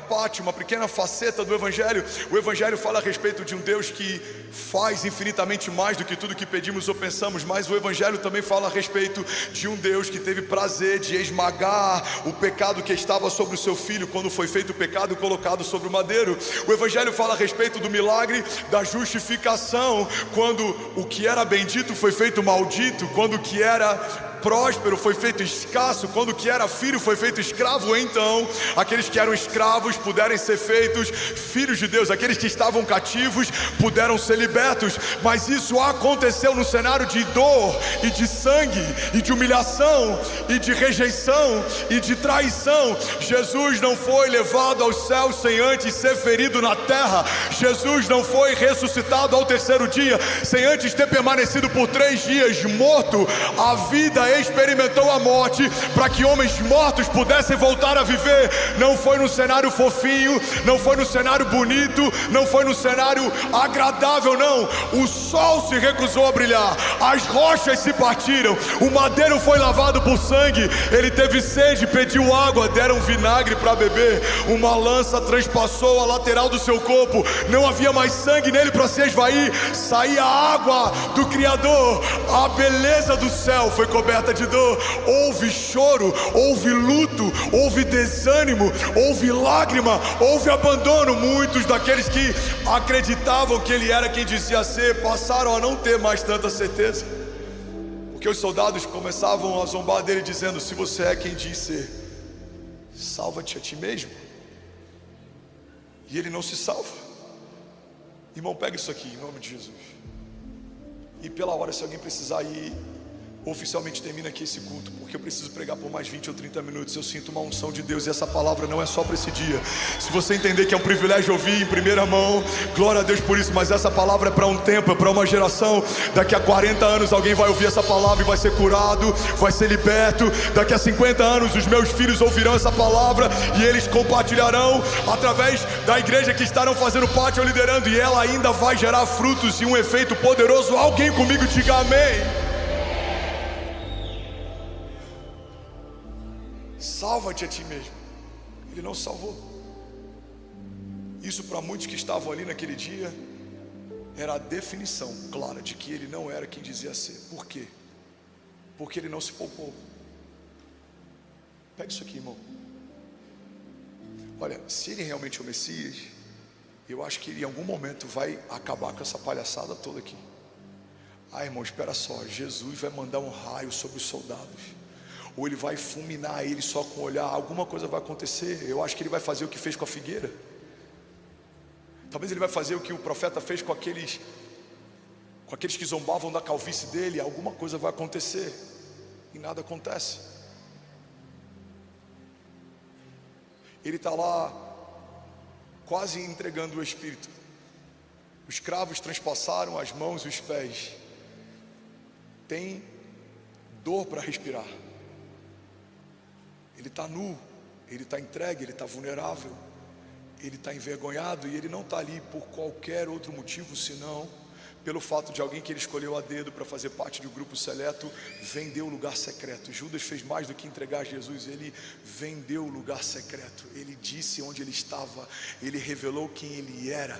parte, uma pequena faceta do evangelho. O evangelho fala a respeito de um Deus que faz infinitamente mais do que tudo que pedimos ou pensamos, mas o evangelho também fala a respeito de um Deus que teve prazer de esmagar o pecado que estava sobre o seu filho, quando foi feito o pecado colocado sobre o madeiro. O evangelho fala a respeito do milagre da justificação, quando o que era bendito foi feito maldito, quando o que era próspero foi feito escasso, quando o que era filho foi feito escravo, então aqueles que eram escravos puderam ser feitos filhos de Deus, aqueles que estavam cativos puderam ser libertos. Mas isso aconteceu no cenário de dor e de sangue e de humilhação e de rejeição e de traição. Jesus não foi levado aos céus sem antes ser ferido na terra. Jesus não foi ressuscitado ao terceiro dia sem antes ter permanecido por 3 dias morto. A vida experimentou a morte para que homens mortos pudessem voltar a viver. Não foi no cenário fofinho, não foi no cenário bonito, não foi no cenário agradável, não. O sol se recusou a brilhar, as rochas se partiram, o madeiro foi lavado por sangue. Ele teve sede, pediu água, deram vinagre para beber. Uma lança transpassou a lateral do seu corpo, não havia mais sangue nele para se esvair, saía água do Criador. A beleza do céu foi coberta de dor. Houve choro, houve luto, houve desânimo, houve lágrima, houve abandono. Muitos daqueles que acreditavam que ele era quem dizia ser passaram a não ter mais tanta certeza, porque os soldados começavam a zombar dele, dizendo: se você é quem diz ser, salva-te a ti mesmo. E ele não se salva. Irmão, pega isso aqui em nome de Jesus. E pela hora, se alguém precisar ir, oficialmente termina aqui esse culto, porque eu preciso pregar por mais 20 ou 30 minutos. Eu sinto uma unção de Deus, e essa palavra não é só para esse dia. Se você entender que é um privilégio ouvir em primeira mão, glória a Deus por isso. Mas essa palavra é para um tempo, é para uma geração. Daqui a 40 anos alguém vai ouvir essa palavra e vai ser curado, vai ser liberto. Daqui a 50 anos os meus filhos ouvirão essa palavra e eles compartilharão através da igreja que estarão fazendo parte ou liderando, e ela ainda vai gerar frutos e um efeito poderoso. Alguém comigo diga amém. Salva-te a ti mesmo. Ele não salvou. Isso, para muitos que estavam ali naquele dia, era a definição clara de que ele não era quem dizia ser. Por quê? Porque ele não se poupou. Pega isso aqui, irmão. Olha, se ele realmente é o Messias, eu acho que ele em algum momento vai acabar com essa palhaçada toda aqui. Irmão, espera só. Jesus vai mandar um raio sobre os soldados, ou ele vai fulminar ele só com olhar. Alguma coisa vai acontecer. Eu acho que ele vai fazer o que fez com a figueira. Talvez ele vai fazer o que o profeta fez com aqueles que zombavam da calvície dele. Alguma coisa vai acontecer, e nada acontece. Ele está lá quase entregando o Espírito. Os cravos transpassaram as mãos e os pés. Tem dor para respirar. Ele está nu, ele está entregue, ele está vulnerável, ele está envergonhado, e ele não está ali por qualquer outro motivo senão pelo fato de alguém que ele escolheu a dedo para fazer parte de um grupo seleto vendeu o lugar secreto. Judas fez mais do que entregar Jesus, ele vendeu o lugar secreto. Ele disse onde ele estava, ele revelou quem ele era.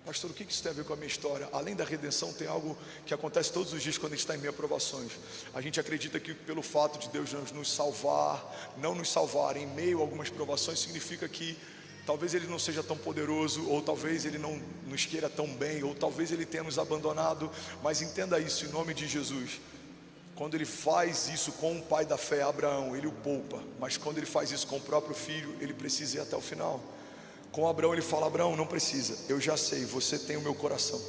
Pastor, o que isso tem a ver com a minha história? Além da redenção, tem algo que acontece todos os dias quando a gente está em meio a provações. A gente acredita que pelo fato de Deus nos salvar, não nos salvar em meio a algumas provações, significa que talvez Ele não seja tão poderoso, ou talvez Ele não nos queira tão bem, ou talvez Ele tenha nos abandonado. Mas entenda isso em nome de Jesus. Quando Ele faz isso com o pai da fé, Abraão, Ele o poupa. Mas quando Ele faz isso com o próprio filho, Ele precisa ir até o final. Com Abraão ele fala: Abraão, não precisa, eu já sei, você tem o meu coração.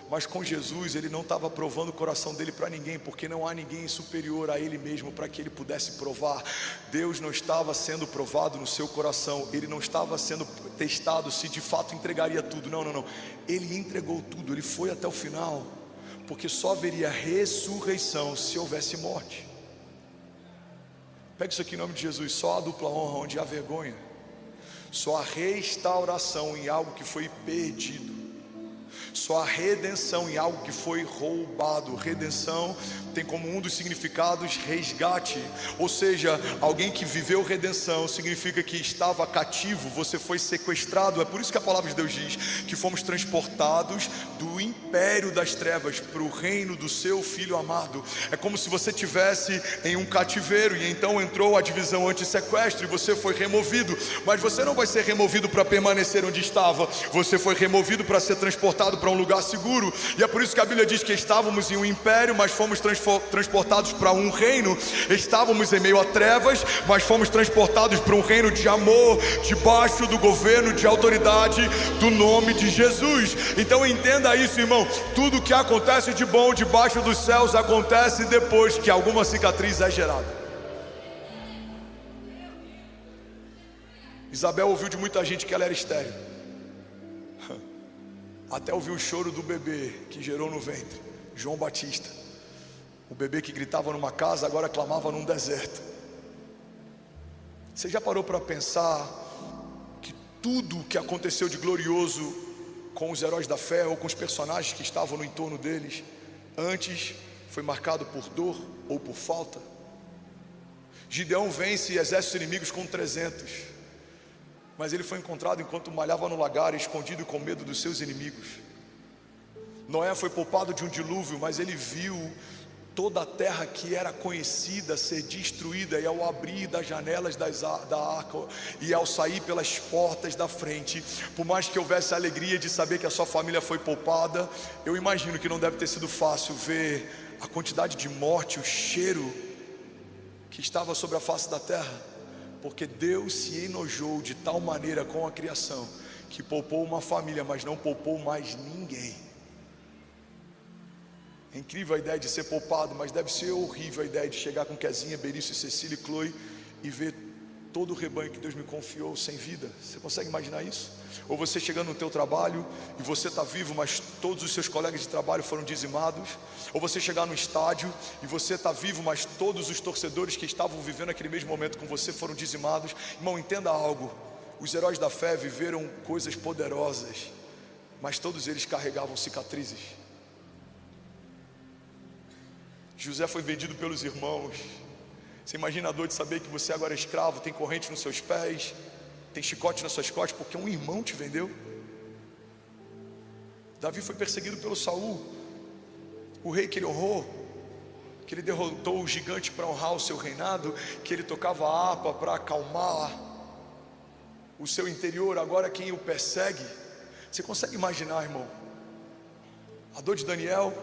Mas com Jesus ele não estava provando o coração dele para ninguém, porque não há ninguém superior a ele mesmo para que ele pudesse provar. Deus não estava sendo provado no seu coração, ele não estava sendo testado se de fato entregaria tudo. Não, ele entregou tudo, ele foi até o final, porque só haveria ressurreição se houvesse morte. Pega isso aqui em nome de Jesus. Só a dupla honra onde há vergonha, só a restauração em algo que foi perdido, só a redenção em algo que foi roubado. Redenção tem como um dos significados resgate, ou seja, alguém que viveu redenção significa que estava cativo, você foi sequestrado. É por isso que a palavra de Deus diz que fomos transportados do império das trevas para o reino do seu Filho amado. É como se você estivesse em um cativeiro e então entrou a divisão anti-sequestro e você foi removido. Mas você não vai ser removido para permanecer onde estava, você foi removido para ser transportado para um lugar seguro. E é por isso que a Bíblia diz que estávamos em um império, mas fomos transportados para um reino. Estávamos em meio a trevas, mas fomos transportados para um reino de amor, debaixo do governo, de autoridade do nome de Jesus. Então entenda isso, irmão. Tudo que acontece de bom debaixo dos céus acontece depois que alguma cicatriz é gerada. Isabel ouviu de muita gente que ela era estéril, até ouviu o choro do bebê que gerou no ventre, João Batista. O bebê que gritava numa casa, agora clamava num deserto. Você já parou para pensar que tudo que aconteceu de glorioso com os heróis da fé, ou com os personagens que estavam no entorno deles, antes foi marcado por dor ou por falta? Gideão vence exércitos inimigos com 300, mas ele foi encontrado enquanto malhava no lagar, escondido com medo dos seus inimigos. Noé foi poupado de um dilúvio, mas ele viu toda a terra que era conhecida ser destruída, e ao abrir das janelas da arca, e ao sair pelas portas da frente, por mais que houvesse a alegria de saber que a sua família foi poupada, eu imagino que não deve ter sido fácil ver a quantidade de morte, o cheiro que estava sobre a face da terra, porque Deus se enojou de tal maneira com a criação, que poupou uma família, mas não poupou mais ninguém. É incrível a ideia de ser poupado, mas deve ser horrível a ideia de chegar com Kezinha, Berício, Cecília e Chloe e ver todo o rebanho que Deus me confiou sem vida. Você consegue imaginar isso? Ou você chegando no teu trabalho e você está vivo, mas todos os seus colegas de trabalho foram dizimados. Ou você chegar no estádio e você está vivo, mas todos os torcedores que estavam vivendo aquele mesmo momento com você foram dizimados. Irmão, entenda algo: os heróis da fé viveram coisas poderosas, mas todos eles carregavam cicatrizes. José foi vendido pelos irmãos. Você imagina a dor de saber que você agora é escravo, tem corrente nos seus pés, tem chicote nas suas costas, porque um irmão te vendeu. Davi foi perseguido pelo Saul, o rei que ele honrou, que ele derrotou o gigante para honrar o seu reinado, que ele tocava a harpa para acalmar o seu interior. Agora quem o persegue? Você consegue imaginar, irmão, a dor de Daniel,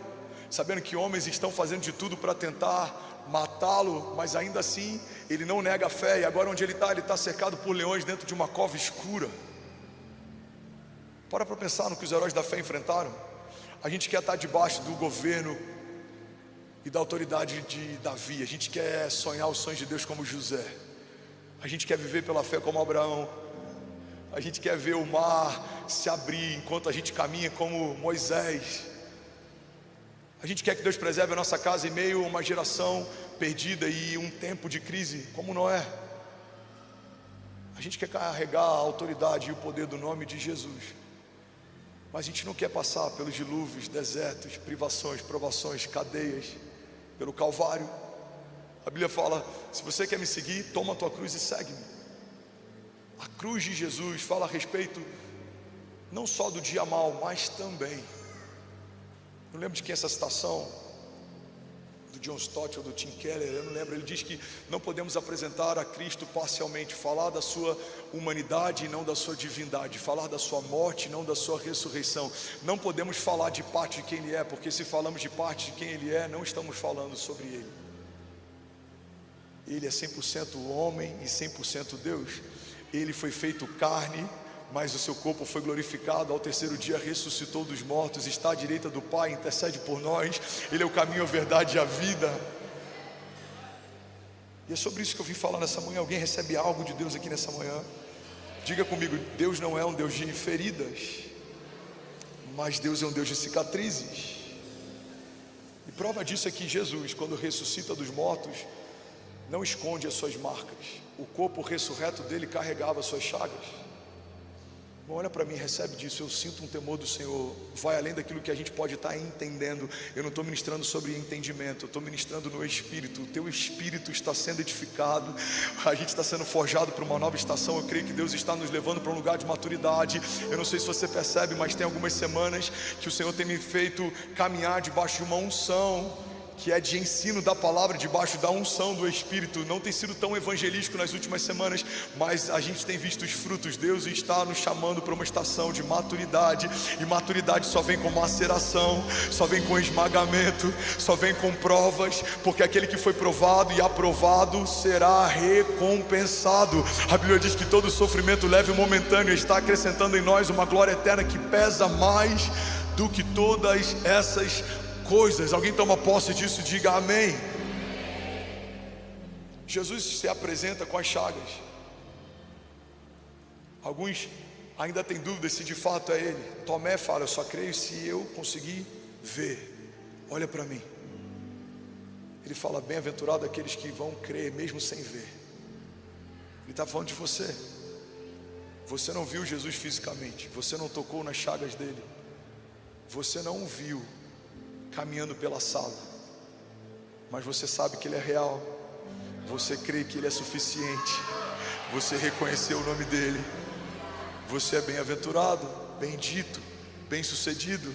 sabendo que homens estão fazendo de tudo para tentar matá-lo, mas ainda assim ele não nega a fé, e agora onde ele está cercado por leões dentro de uma cova escura. Para pensar no que os heróis da fé enfrentaram. A gente quer estar debaixo do governo e da autoridade de Davi, a gente quer sonhar os sonhos de Deus como José, a gente quer viver pela fé como Abraão, a gente quer ver o mar se abrir enquanto a gente caminha como Moisés. A gente quer que Deus preserve a nossa casa em meio a uma geração perdida e um tempo de crise como Noé. A gente quer carregar a autoridade e o poder do nome de Jesus, mas a gente não quer passar pelos dilúvios, desertos, privações, provações, cadeias, pelo Calvário. A Bíblia fala: se você quer me seguir, toma a tua cruz e segue-me. A cruz de Jesus fala a respeito não só do dia mau, mas também, não lembro de quem é essa citação, do John Stott ou do Tim Keller, eu não lembro. Ele diz que não podemos apresentar a Cristo parcialmente, falar da sua humanidade e não da sua divindade, falar da sua morte e não da sua ressurreição. Não podemos falar de parte de quem Ele é, porque se falamos de parte de quem Ele é, não estamos falando sobre Ele. Ele é 100% homem e 100% Deus. Ele foi feito carne, mas o seu corpo foi glorificado, ao terceiro dia ressuscitou dos mortos, está à direita do Pai, intercede por nós. Ele é o caminho, a verdade e a vida. E é sobre isso que eu vim falar nessa manhã. Alguém recebe algo de Deus aqui nessa manhã? Diga comigo: Deus não é um Deus de feridas, mas Deus é um Deus de cicatrizes. E prova disso é que Jesus, quando ressuscita dos mortos, não esconde as suas marcas. O corpo ressurreto dele carregava as suas chagas. Olha para mim, recebe disso. Eu sinto um temor do Senhor, vai além daquilo que a gente pode estar entendendo. Eu não estou ministrando sobre entendimento, eu estou ministrando no Espírito. O teu Espírito está sendo edificado, a gente está sendo forjado para uma nova estação. Eu creio que Deus está nos levando para um lugar de maturidade. Eu não sei se você percebe, mas tem algumas semanas que o Senhor tem me feito caminhar debaixo de uma unção que é de ensino da palavra, debaixo da unção do Espírito. Não tem sido tão evangelístico nas últimas semanas, mas a gente tem visto os frutos. Deus está nos chamando para uma estação de maturidade, e maturidade só vem com maceração, só vem com esmagamento, só vem com provas, porque aquele que foi provado e aprovado será recompensado. A Bíblia diz que todo sofrimento leve e momentâneo está acrescentando em nós uma glória eterna que pesa mais do que todas essas coisas. Alguém toma posse disso? Diga amém. Jesus se apresenta com as chagas. Alguns ainda têm dúvidas se de fato é Ele. Tomé fala: eu só creio se eu conseguir ver. Olha para mim. Ele fala: bem-aventurado aqueles que vão crer mesmo sem ver. Ele está falando de você. Você não viu Jesus fisicamente, você não tocou nas chagas dele, você não o viu caminhando pela sala, mas você sabe que Ele é real, você crê que Ele é suficiente, você reconheceu o nome dEle, você é bem-aventurado, bendito, bem-sucedido,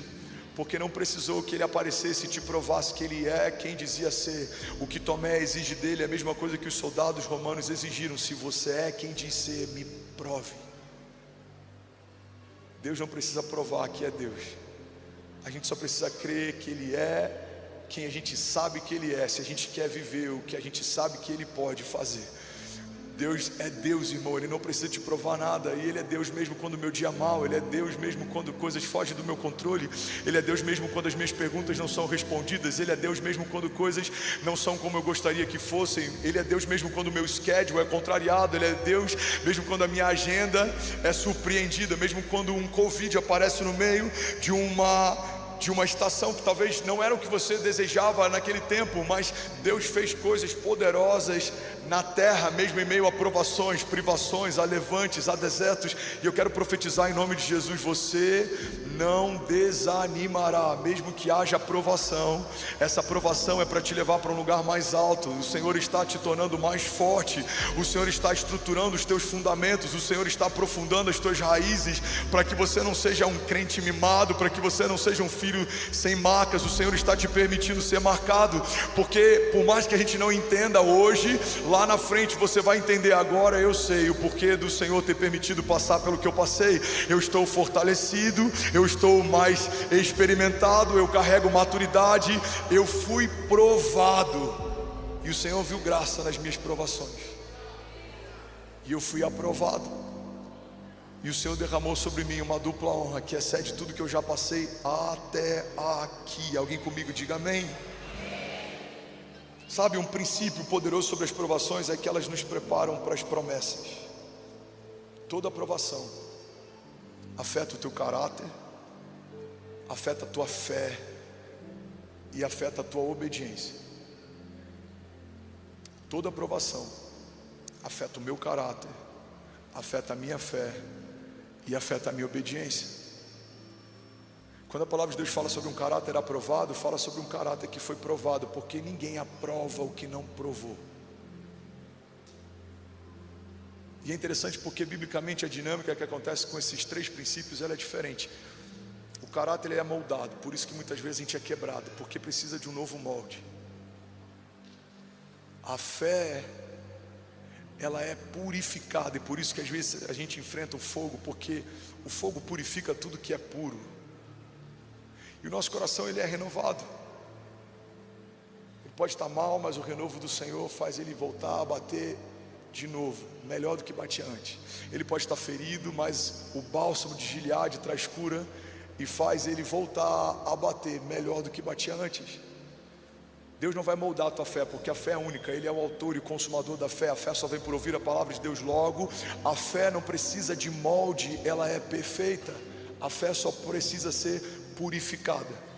porque não precisou que Ele aparecesse e te provasse que Ele é quem dizia ser. O que Tomé exige dele é a mesma coisa que os soldados romanos exigiram: se você é quem diz ser, me prove. Deus não precisa provar que é Deus, a gente só precisa crer que Ele é quem a gente sabe que Ele é, se a gente quer viver o que a gente sabe que Ele pode fazer. Deus é Deus, irmão, Ele não precisa te provar nada, e Ele é Deus mesmo quando o meu dia é mau, Ele é Deus mesmo quando coisas fogem do meu controle, Ele é Deus mesmo quando as minhas perguntas não são respondidas, Ele é Deus mesmo quando coisas não são como eu gostaria que fossem, Ele é Deus mesmo quando o meu schedule é contrariado, Ele é Deus mesmo quando a minha agenda é surpreendida, mesmo quando um Covid aparece no meio de uma estação que talvez não era o que você desejava naquele tempo, mas Deus fez coisas poderosas na terra, mesmo em meio a provações, privações, a levantes, a desertos. E eu quero profetizar em nome de Jesus: você não desanimará, mesmo que haja provação. Essa provação é para te levar para um lugar mais alto. O Senhor está te tornando mais forte, o Senhor está estruturando os teus fundamentos, o Senhor está aprofundando as tuas raízes, para que você não seja um crente mimado, para que você não seja um filho sem marcas. O Senhor está te permitindo ser marcado, porque por mais que a gente não entenda hoje, lá na frente você vai entender. Agora eu sei o porquê do Senhor ter permitido passar pelo que eu passei. Eu estou fortalecido, eu estou mais experimentado, eu carrego maturidade, eu fui provado, e o Senhor viu graça nas minhas provações, e eu fui aprovado, e o Senhor derramou sobre mim uma dupla honra que excede tudo que eu já passei até aqui. Alguém comigo? Diga amém. Sabe, um princípio poderoso sobre as provações é que elas nos preparam para as promessas. Toda provação afeta o teu caráter, afeta a tua fé e afeta a tua obediência. Toda provação afeta o meu caráter, afeta a minha fé e afeta a minha obediência. Quando a palavra de Deus fala sobre um caráter aprovado, fala sobre um caráter que foi provado, porque ninguém aprova o que não provou. E é interessante porque biblicamente a dinâmica que acontece com esses três princípios, ela é diferente. O caráter ele é moldado, por isso que muitas vezes a gente é quebrado, porque precisa de um novo molde. A fé, ela é purificada, e por isso que às vezes a gente enfrenta o fogo, porque o fogo purifica tudo que é puro. E o nosso coração ele é renovado. Ele pode estar mal, mas o renovo do Senhor faz ele voltar a bater de novo, melhor do que batia antes. Ele pode estar ferido, mas o bálsamo de Gileade traz cura e faz ele voltar a bater melhor do que batia antes. Deus não vai moldar a tua fé, porque a fé é única. Ele é o autor e o consumador da fé. A fé só vem por ouvir a palavra de Deus. Logo, a fé não precisa de molde, ela é perfeita. A fé só precisa ser purificada.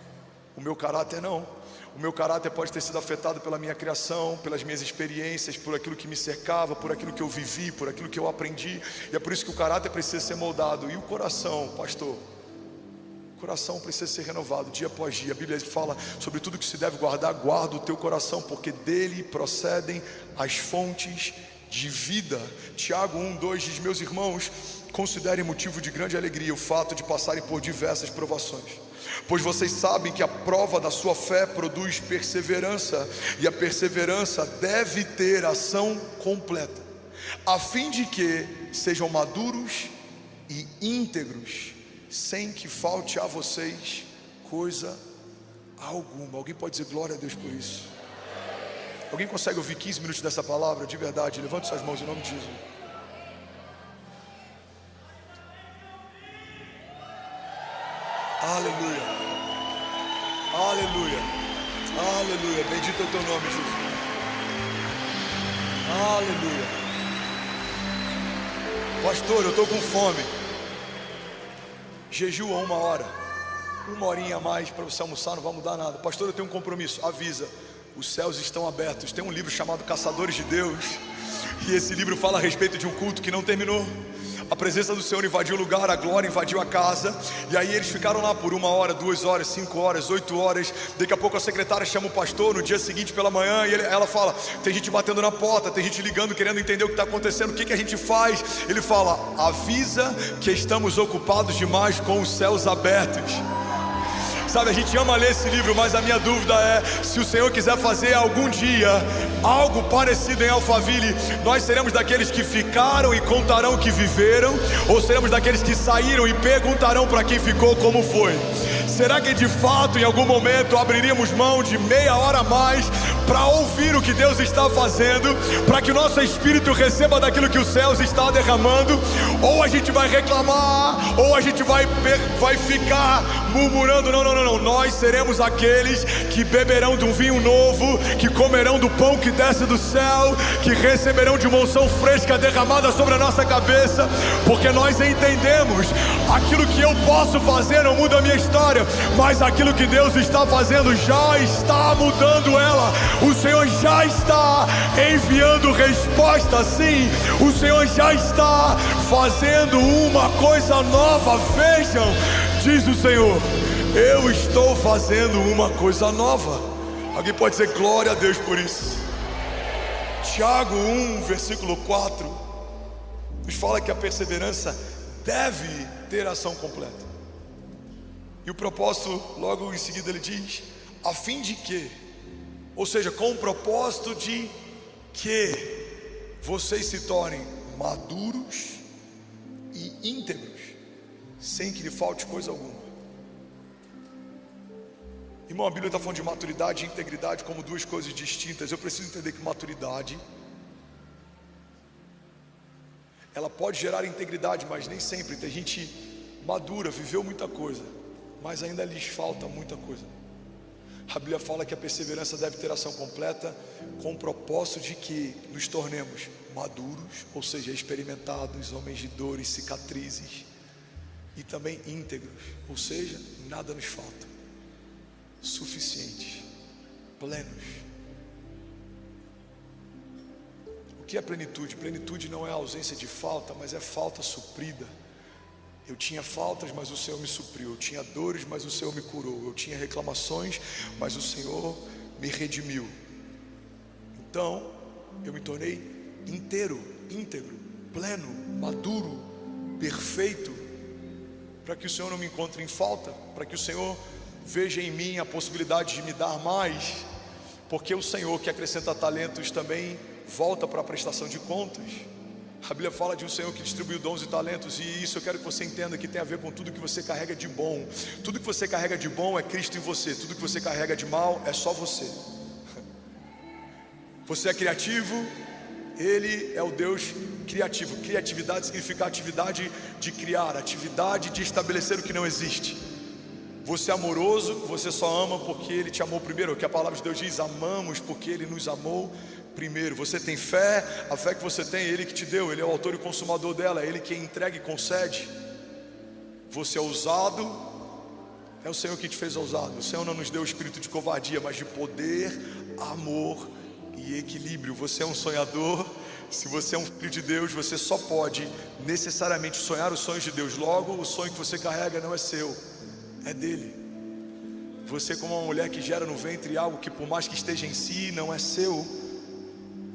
O meu caráter não. O meu caráter pode ter sido afetado pela minha criação, pelas minhas experiências, por aquilo que me cercava, por aquilo que eu vivi, por aquilo que eu aprendi. E é por isso que o caráter precisa ser moldado. E o coração, pastor? O coração precisa ser renovado dia após dia. A Bíblia fala sobre tudo que se deve guardar. Guarda o teu coração, porque dele procedem as fontes de vida. Tiago 1:2 diz: meus irmãos, considerem motivo de grande alegria o fato de passarem por diversas provações, Pois vocês sabem que a prova da sua fé produz perseverança, e a perseverança deve ter ação completa, a fim de que sejam maduros e íntegros, sem que falte a vocês coisa alguma. Alguém pode dizer glória a Deus por isso? Alguém consegue ouvir 15 minutos dessa palavra de verdade? Levante suas mãos em nome de Jesus. Aleluia, aleluia, aleluia, bendito é o teu nome, Jesus. Aleluia. Pastor, eu estou com fome. Jejua 1 hora, 1 horinha a mais para você almoçar, não vai mudar nada. Pastor, eu tenho um compromisso. Avisa, os céus estão abertos. Tem um livro chamado Caçadores de Deus, e esse livro fala a respeito de um culto que não terminou. A presença do Senhor invadiu o lugar, a glória invadiu a casa. E aí eles ficaram lá por 1 hora, 2 horas, 5 horas, 8 horas. Daqui a pouco a secretária chama o pastor no dia seguinte pela manhã, e ela fala: tem gente batendo na porta, tem gente ligando, querendo entender o que está acontecendo, o que a gente faz. Ele fala: avisa que estamos ocupados demais com os céus abertos. Sabe, a gente ama ler esse livro, mas a minha dúvida é: se o Senhor quiser fazer algum dia algo parecido em Alphaville, nós seremos daqueles que ficaram e contarão que viveram, ou seremos daqueles que saíram e perguntarão para quem ficou como foi? Será que de fato em algum momento abriríamos mão de meia hora a mais para ouvir o que Deus está fazendo, para que o nosso espírito receba daquilo que os céus está derramando? Ou a gente vai reclamar, ou a gente vai ficar murmurando? Não, nós seremos aqueles que beberão de um vinho novo, que comerão do pão que desce do céu, que receberão de uma unção fresca derramada sobre a nossa cabeça, porque nós entendemos: aquilo que eu posso fazer não muda a minha história, mas aquilo que Deus está fazendo já está mudando ela. O Senhor já está enviando resposta, sim. O Senhor já está fazendo uma coisa nova. Vejam, diz o Senhor: eu estou fazendo uma coisa nova. Alguém pode dizer glória a Deus por isso? Tiago 1, versículo 4 nos fala que a perseverança deve ter ação completa. E o propósito, logo em seguida ele diz: a fim de que, ou seja, com o propósito de que vocês se tornem maduros e íntegros, sem que lhe falte coisa alguma. Irmão, a Bíblia está falando de maturidade e integridade como duas coisas distintas. Eu preciso entender que maturidade, ela pode gerar integridade, mas nem sempre. Tem gente madura, viveu muita coisa, mas ainda lhes falta muita coisa. A Bíblia fala que a perseverança deve ter ação completa, com o propósito de que nos tornemos maduros, ou seja, experimentados, homens de dores, cicatrizes, e também íntegros, ou seja, nada nos falta, suficientes, plenos. O que é plenitude? Plenitude não é a ausência de falta, mas é falta suprida. Eu tinha faltas, mas o Senhor me supriu. Eu tinha dores, mas o Senhor me curou. Eu tinha reclamações, mas o Senhor me redimiu. Então, eu me tornei inteiro, íntegro, pleno, maduro, perfeito, para que o Senhor não me encontre em falta, para que o Senhor veja em mim a possibilidade de me dar mais, porque o Senhor que acrescenta talentos também volta para a prestação de contas. A Bíblia fala de um Senhor que distribuiu dons e talentos, e isso eu quero que você entenda que tem a ver com tudo que você carrega de bom. Tudo que você carrega de bom é Cristo em você. Tudo que você carrega de mal é só você. Você é criativo, Ele é o Deus criativo. Criatividade significa atividade de criar, atividade de estabelecer o que não existe. Você é amoroso, você só ama porque Ele te amou primeiro. O que a palavra de Deus diz: amamos porque Ele nos amou primeiro. Você tem fé, a fé que você tem é Ele que te deu. Ele é o autor e consumador dela, é Ele quem entrega e concede. Você é ousado, é o Senhor que te fez ousado. O Senhor não nos deu o espírito de covardia, mas de poder, amor e equilíbrio. Você é um sonhador. Se você é um filho de Deus, você só pode necessariamente sonhar os sonhos de Deus. Logo, o sonho que você carrega não é seu, é dele. Você, como uma mulher que gera no ventre algo que, por mais que esteja em si, não é seu,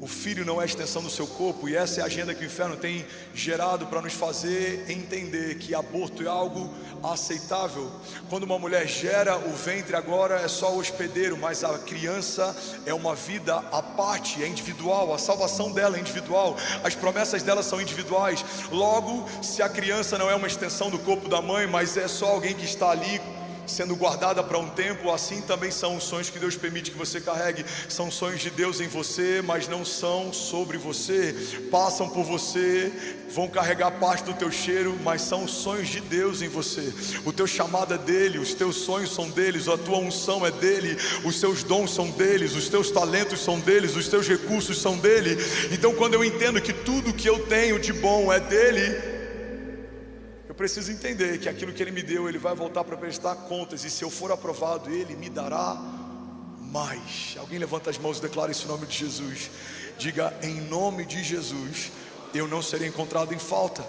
O filho não é a extensão do seu corpo, e essa é a agenda que o inferno tem gerado para nos fazer entender que aborto é algo aceitável. Quando uma mulher gera, o ventre agora é só o hospedeiro, mas a criança é uma vida à parte, é individual, a salvação dela é individual, as promessas dela são individuais. Logo, se a criança não é uma extensão do corpo da mãe, mas é só alguém que está ali sendo guardada para um tempo, assim também são os sonhos que Deus permite que você carregue. São sonhos de Deus em você, mas não são sobre você. Passam por você, vão carregar parte do teu cheiro, mas são os sonhos de Deus em você. O teu chamado é dele, os teus sonhos são deles, a tua unção é dele, os seus dons são deles, os teus talentos são deles, os teus recursos são dele. Então, quando eu entendo que tudo que eu tenho de bom é dele, eu preciso entender que aquilo que ele me deu, ele vai voltar para prestar contas, e se eu for aprovado, ele me dará mais. Alguém levanta as mãos e declara isso em nome de Jesus. Diga: em nome de Jesus, eu não serei encontrado em falta,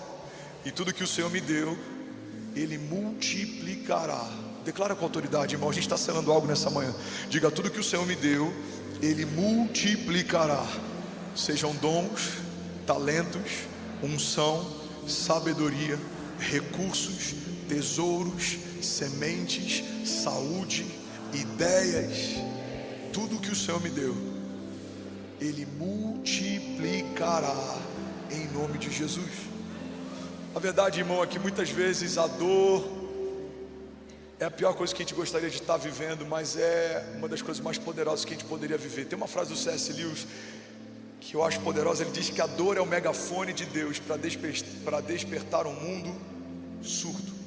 e tudo que o Senhor me deu, ele multiplicará. Declara com autoridade, irmão. A gente está selando algo nessa manhã. Diga: tudo que o Senhor me deu, ele multiplicará. Sejam dons, talentos, unção, sabedoria, recursos, tesouros, sementes, saúde, ideias. Tudo que o Senhor me deu, ele multiplicará em nome de Jesus. A verdade, irmão, é que muitas vezes a dor é a pior coisa que a gente gostaria de estar vivendo, mas é uma das coisas mais poderosas que a gente poderia viver. Tem uma frase do C.S. Lewis que eu acho poderosa. Ele diz que a dor é o megafone de Deus para despertar um mundo surdo.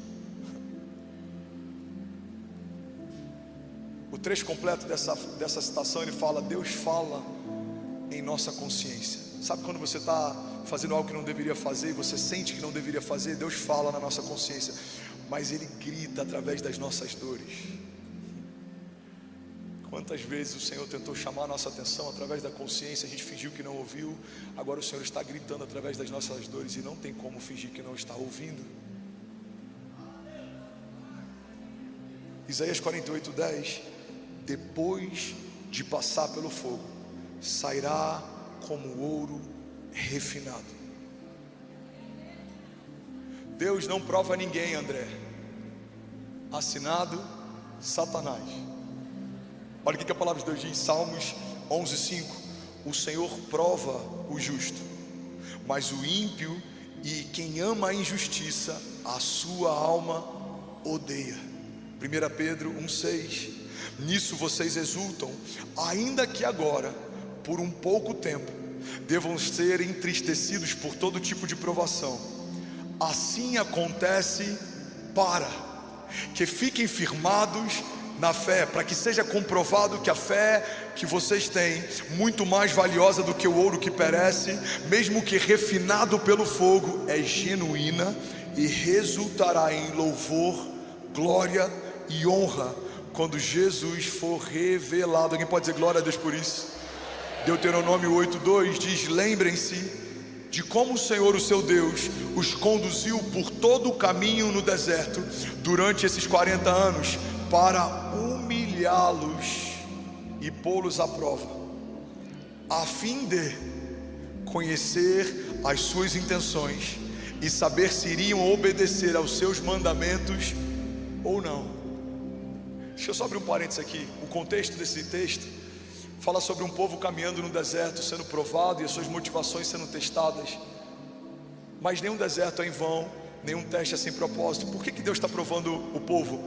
O trecho completo dessa citação, ele fala: Deus fala em nossa consciência. Sabe quando você está fazendo algo que não deveria fazer e você sente que não deveria fazer? Deus fala na nossa consciência, mas ele grita através das nossas dores. Quantas vezes o Senhor tentou chamar a nossa atenção através da consciência, a gente fingiu que não ouviu. Agora o Senhor está gritando através das nossas dores, e não tem como fingir que não está ouvindo. Isaías 48:10: depois de passar pelo fogo, sairá como ouro refinado. Deus não prova ninguém, André. Assinado Satanás. Olha o que a palavra de Deus diz, Salmos 11:5: o Senhor prova o justo, mas o ímpio e quem ama a injustiça, a sua alma odeia. 1 Pedro 1:6: nisso vocês exultam, ainda que agora, por um pouco tempo, devam ser entristecidos por todo tipo de provação. Assim acontece para que fiquem firmados na fé, para que seja comprovado que a fé que vocês têm, muito mais valiosa do que o ouro que perece, mesmo que refinado pelo fogo, é genuína e resultará em louvor, glória e honra quando Jesus for revelado. Alguém pode dizer glória a Deus por isso? Deuteronômio 8:2 diz: lembrem-se de como o Senhor, o seu Deus, os conduziu por todo o caminho no deserto durante esses 40 anos, para humilhá-los e pô-los à prova, a fim de conhecer as suas intenções e saber se iriam obedecer aos seus mandamentos ou não. Deixa eu só abrir um parênteses aqui. O contexto desse texto fala sobre um povo caminhando no deserto, sendo provado e as suas motivações sendo testadas. Mas nenhum deserto é em vão, nenhum teste é sem propósito. Por que Deus está provando o povo?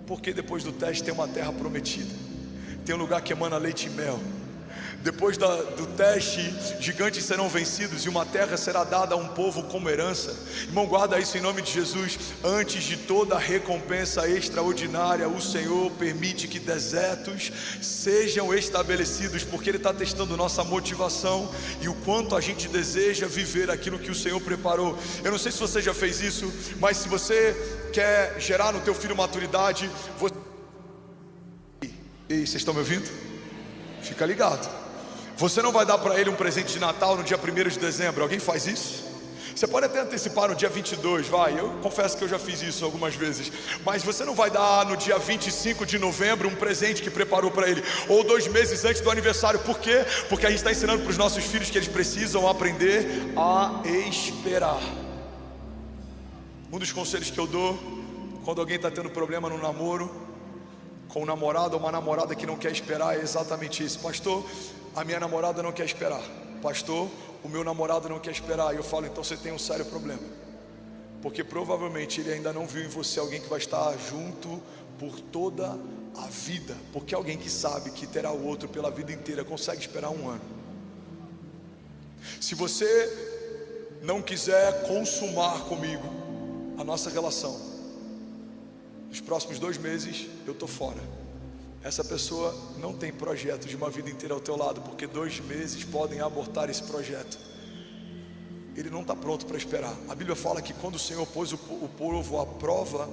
Porque depois do teste tem uma terra prometida, tem um lugar que emana leite e mel. Depois do teste, gigantes serão vencidos e uma terra será dada a um povo como herança. Irmão, guarda isso em nome de Jesus. Antes de toda recompensa extraordinária, o Senhor permite que desertos sejam estabelecidos, porque Ele está testando nossa motivação e o quanto a gente deseja viver aquilo que o Senhor preparou. Eu não sei se você já fez isso, mas se você quer gerar no teu filho maturidade, Ei, vocês estão me ouvindo? Fica ligado. Você não vai dar para ele um presente de Natal no dia 1º de dezembro. Alguém faz isso? Você pode até antecipar no dia 22, vai. Eu confesso que eu já fiz isso algumas vezes. Mas você não vai dar no dia 25 de novembro um presente que preparou para ele, ou 2 meses antes do aniversário. Por quê? Porque a gente está ensinando para os nossos filhos que eles precisam aprender a esperar. Um dos conselhos que eu dou quando alguém está tendo problema no namoro, com um namorado ou uma namorada que não quer esperar, é exatamente isso. Pastor, a minha namorada não quer esperar. Pastor, o meu namorado não quer esperar. E eu falo, então você tem um sério problema, porque provavelmente ele ainda não viu em você alguém que vai estar junto por toda a vida. Porque alguém que sabe que terá o outro pela vida inteira consegue esperar 1 ano. Se você não quiser consumar comigo a nossa relação, nos próximos 2 meses eu estou fora. Essa pessoa não tem projeto de uma vida inteira ao teu lado, porque 2 meses podem abortar esse projeto. Ele não está pronto para esperar. A Bíblia fala que quando o Senhor pôs o povo à prova,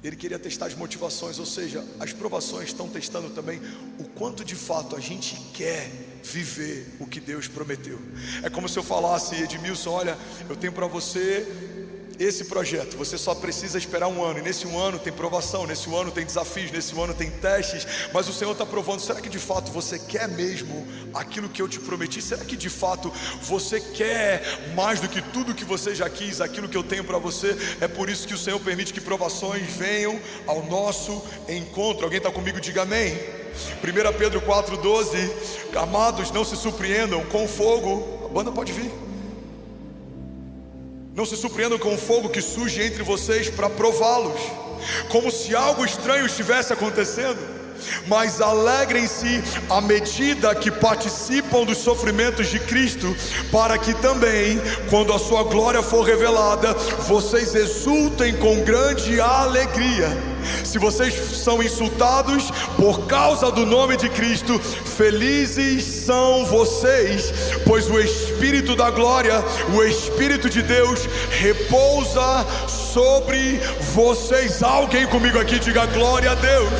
Ele queria testar as motivações, ou seja, as provações estão testando também o quanto de fato a gente quer viver o que Deus prometeu. É como se eu falasse, Edmilson, olha, eu tenho para você esse projeto, você só precisa esperar 1 ano, e nesse 1 ano tem provação, nesse 1 ano tem desafios, nesse 1 ano tem testes, mas o Senhor está provando, será que de fato você quer mesmo aquilo que eu te prometi? Será que de fato você quer mais do que tudo que você já quis, aquilo que eu tenho para você? É por isso que o Senhor permite que provações venham ao nosso encontro. Alguém está comigo? Diga amém. 1 Pedro 4,12, amados, não se surpreendam com o fogo. A banda pode vir. Não se surpreendam com o fogo que surge entre vocês para prová-los, como se algo estranho estivesse acontecendo, mas alegrem-se à medida que participam dos sofrimentos de Cristo, para que também, quando a sua glória for revelada, vocês exultem com grande alegria. Se vocês são insultados por causa do nome de Cristo, felizes são vocês, pois o Espírito da glória, o Espírito de Deus, repousa sobre vocês. Alguém comigo aqui diga glória a Deus.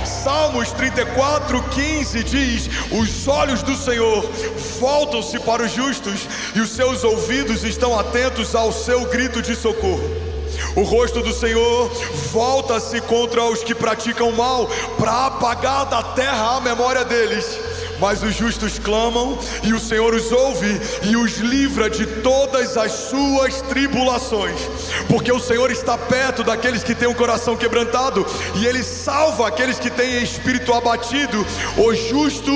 Salmos 34:15 diz: os olhos do Senhor voltam-se para os justos, e os seus ouvidos estão atentos ao seu grito de socorro. O rosto do Senhor volta-se contra os que praticam mal, para apagar da terra a memória deles. Mas os justos clamam, e o Senhor os ouve e os livra de todas as suas tribulações. Porque o Senhor está perto daqueles que têm o coração quebrantado, e Ele salva aqueles que têm espírito abatido. O justo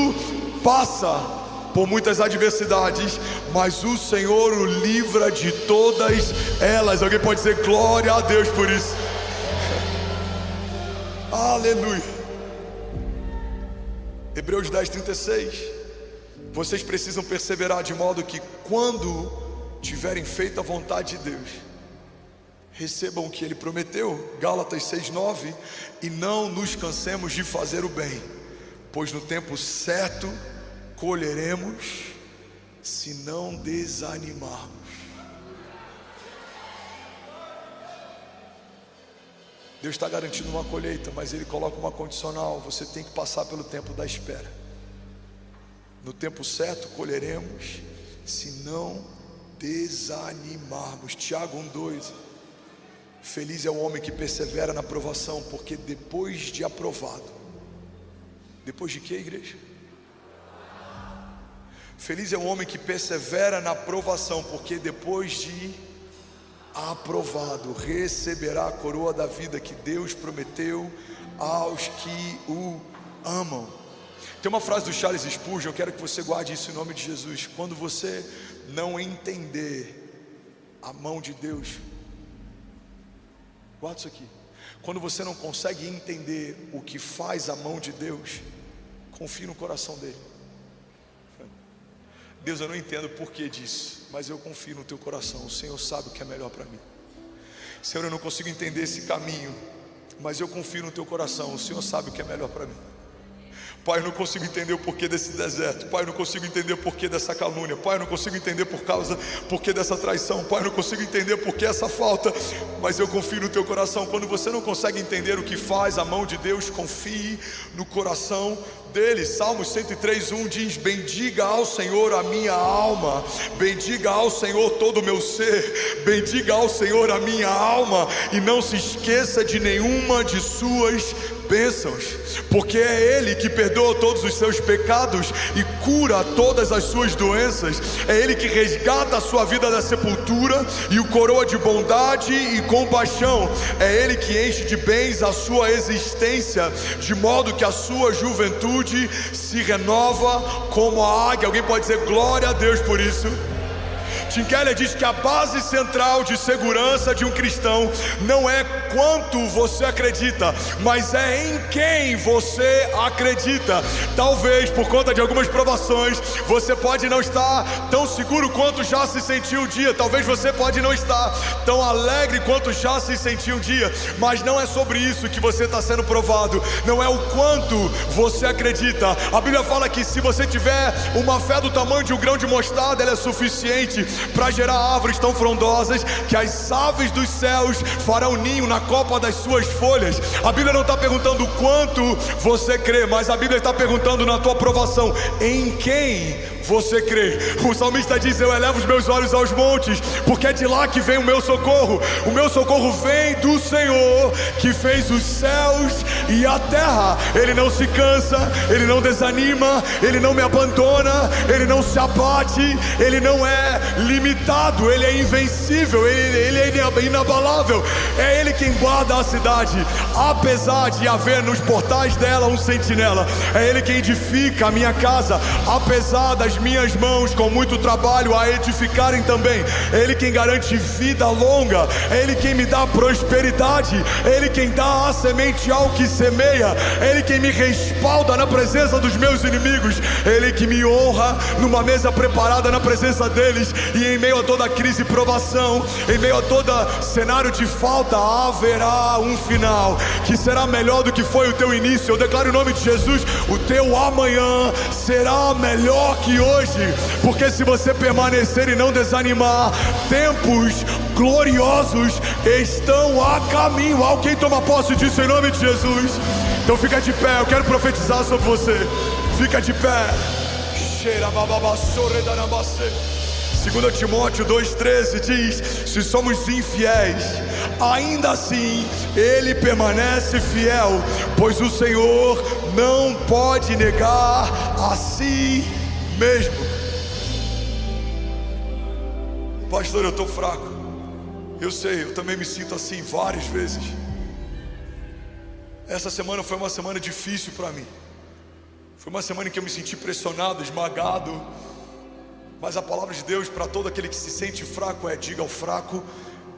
passa por muitas adversidades, mas o Senhor o livra de todas elas. Alguém pode dizer glória a Deus por isso? Aleluia. Hebreus 10:36, vocês precisam perseverar de modo que, quando tiverem feito a vontade de Deus, recebam o que Ele prometeu. Gálatas 6:9, e não nos cansemos de fazer o bem, pois no tempo certo colheremos, se não desanimarmos. Deus está garantindo uma colheita, mas Ele coloca uma condicional: você tem que passar pelo tempo da espera. No tempo certo colheremos, se não desanimarmos. Tiago 1:2, feliz é o homem que persevera na provação, porque depois de aprovado, depois de quê, igreja? Feliz é o homem que persevera na provação, porque depois de aprovado, receberá a coroa da vida que Deus prometeu aos que o amam. Tem uma frase do Charles Spurgeon, eu quero que você guarde isso em nome de Jesus: quando você não entender a mão de Deus, guarda isso aqui, quando você não consegue entender o que faz a mão de Deus, confie no coração dele. Deus, eu não entendo o porquê disso, mas eu confio no teu coração. O Senhor sabe o que é melhor para mim. Senhor, eu não consigo entender esse caminho, mas eu confio no teu coração. O Senhor sabe o que é melhor para mim. Pai, eu não consigo entender o porquê desse deserto. Pai, eu não consigo entender o porquê dessa calúnia. Pai, eu não consigo entender porquê dessa traição. Pai, eu não consigo entender porquê essa falta. Mas eu confio no teu coração. Quando você não consegue entender o que faz a mão de Deus, confie no coração dele. Salmos 103:1 diz: bendiga ao Senhor a minha alma, bendiga ao Senhor todo o meu ser, bendiga ao Senhor a minha alma, e não se esqueça de nenhuma de suas bênçãos, porque é Ele que perdoa todos os seus pecados e cura todas as suas doenças. É Ele que resgata a sua vida da sepultura e o coroa de bondade e compaixão. É Ele que enche de bens a sua existência, de modo que a sua juventude se renova como a águia. Alguém pode dizer glória a Deus por isso? Tim Keller diz que a base central de segurança de um cristão não é quanto você acredita, mas é em quem você acredita. Talvez por conta de algumas provações você pode não estar tão seguro quanto já se sentiu um dia. Talvez você pode não estar tão alegre quanto já se sentiu um dia. Mas não é sobre isso que você está sendo provado. Não é o quanto você acredita. A Bíblia fala que se você tiver uma fé do tamanho de um grão de mostarda, ela é suficiente para gerar árvores tão frondosas que as aves dos céus farão ninho na copa das suas folhas. A Bíblia não está perguntando quanto você crê, mas a Bíblia está perguntando na tua provação em quem você crê. O salmista diz: eu elevo os meus olhos aos montes, porque é de lá que vem o meu socorro. O meu socorro vem do Senhor, que fez os céus e a terra. Ele não se cansa, Ele não desanima, Ele não me abandona, Ele não se abate, Ele não é limitado, Ele é invencível, Ele é inabalável. É Ele quem guarda a cidade, apesar de haver nos portais dela um sentinela. É Ele quem edifica a minha casa, apesar das minhas mãos com muito trabalho a edificarem também. É Ele quem garante vida longa, é Ele quem me dá prosperidade, é Ele quem dá a semente ao que semeia, é Ele quem me respalda na presença dos meus inimigos, é Ele que me honra numa mesa preparada na presença deles. E em meio a toda crise e provação, em meio a todo cenário de falta, haverá um final que será melhor do que foi o teu início. Eu declaro em nome de Jesus: o teu amanhã será melhor que hoje, porque se você permanecer e não desanimar, tempos gloriosos estão a caminho. Alguém toma posse disso em nome de Jesus? Então fica de pé, eu quero profetizar sobre você. Fica de pé. 2 Timóteo 2,13 diz: se somos infiéis, ainda assim Ele permanece fiel, pois o Senhor não pode negar a si mesmo. Pastor, eu estou fraco. Eu sei, eu também me sinto assim várias vezes. Essa semana foi uma semana difícil para mim. Foi uma semana em que eu me senti pressionado, esmagado. Mas a palavra de Deus para todo aquele que se sente fraco é: diga ao fraco,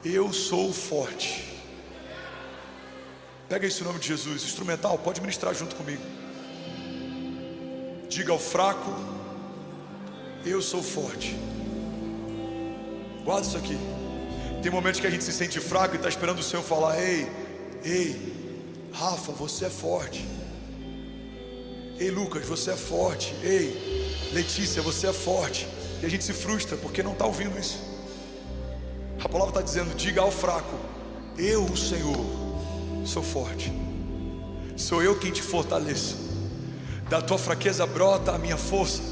eu sou forte. Pega isso em nome de Jesus. Instrumental, pode ministrar junto comigo. Diga ao fraco, eu sou forte. Guarda isso aqui. Tem momentos que a gente se sente fraco e está esperando o Senhor falar: ei, Rafa, você é forte. Ei, Lucas, você é forte. Ei, Letícia, você é forte. E a gente se frustra porque não está ouvindo isso. A palavra está dizendo: diga ao fraco, eu, o Senhor, sou forte. Sou eu quem te fortaleço. Da tua fraqueza brota a minha força,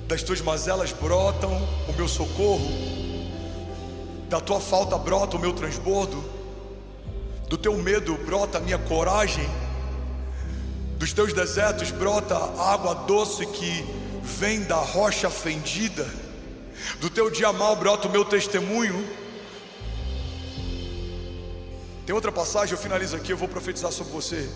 das tuas mazelas brotam o meu socorro, da tua falta brota o meu transbordo, do teu medo brota a minha coragem, dos teus desertos brota água doce que vem da rocha fendida, do teu dia mal brota o meu testemunho. Tem outra passagem, eu finalizo aqui, eu vou profetizar sobre você,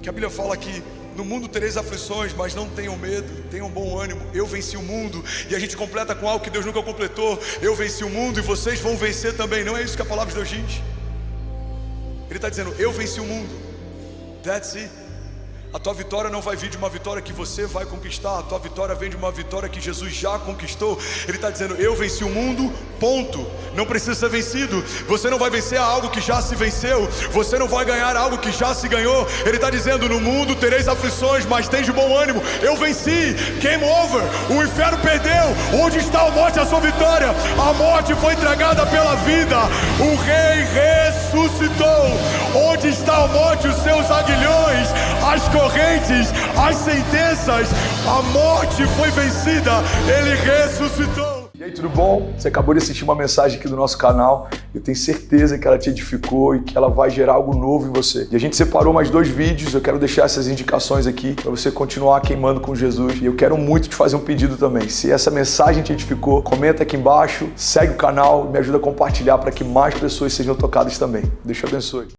que a Bíblia fala que no mundo tereis aflições, mas não tenham medo, tenham bom ânimo, eu venci o mundo. E a gente completa com algo que Deus nunca completou: eu venci o mundo e vocês vão vencer também. Não é isso que a palavra de Deus diz? Ele está dizendo: eu venci o mundo. That's it. A tua vitória não vai vir de uma vitória que você vai conquistar. A tua vitória vem de uma vitória que Jesus já conquistou. Ele está dizendo, eu venci o mundo, ponto. Não precisa ser vencido. Você não vai vencer algo que já se venceu. Você não vai ganhar algo que já se ganhou. Ele está dizendo, no mundo tereis aflições, mas tens de bom ânimo. Eu venci, game over. O inferno perdeu. Onde está a morte, a sua vitória? A morte foi entregada pela vida. O rei ressuscitou. Onde está a morte, os seus aguilhões, as correntes, as sentenças? A morte foi vencida. Ele ressuscitou. E aí, tudo bom? Você acabou de assistir uma mensagem aqui do nosso canal. Eu tenho certeza que ela te edificou e que ela vai gerar algo novo em você. E a gente separou mais 2 vídeos. Eu quero deixar essas indicações aqui para você continuar queimando com Jesus. E eu quero muito te fazer um pedido também. Se essa mensagem te edificou, comenta aqui embaixo, segue o canal, me ajuda a compartilhar para que mais pessoas sejam tocadas também. Deus te abençoe.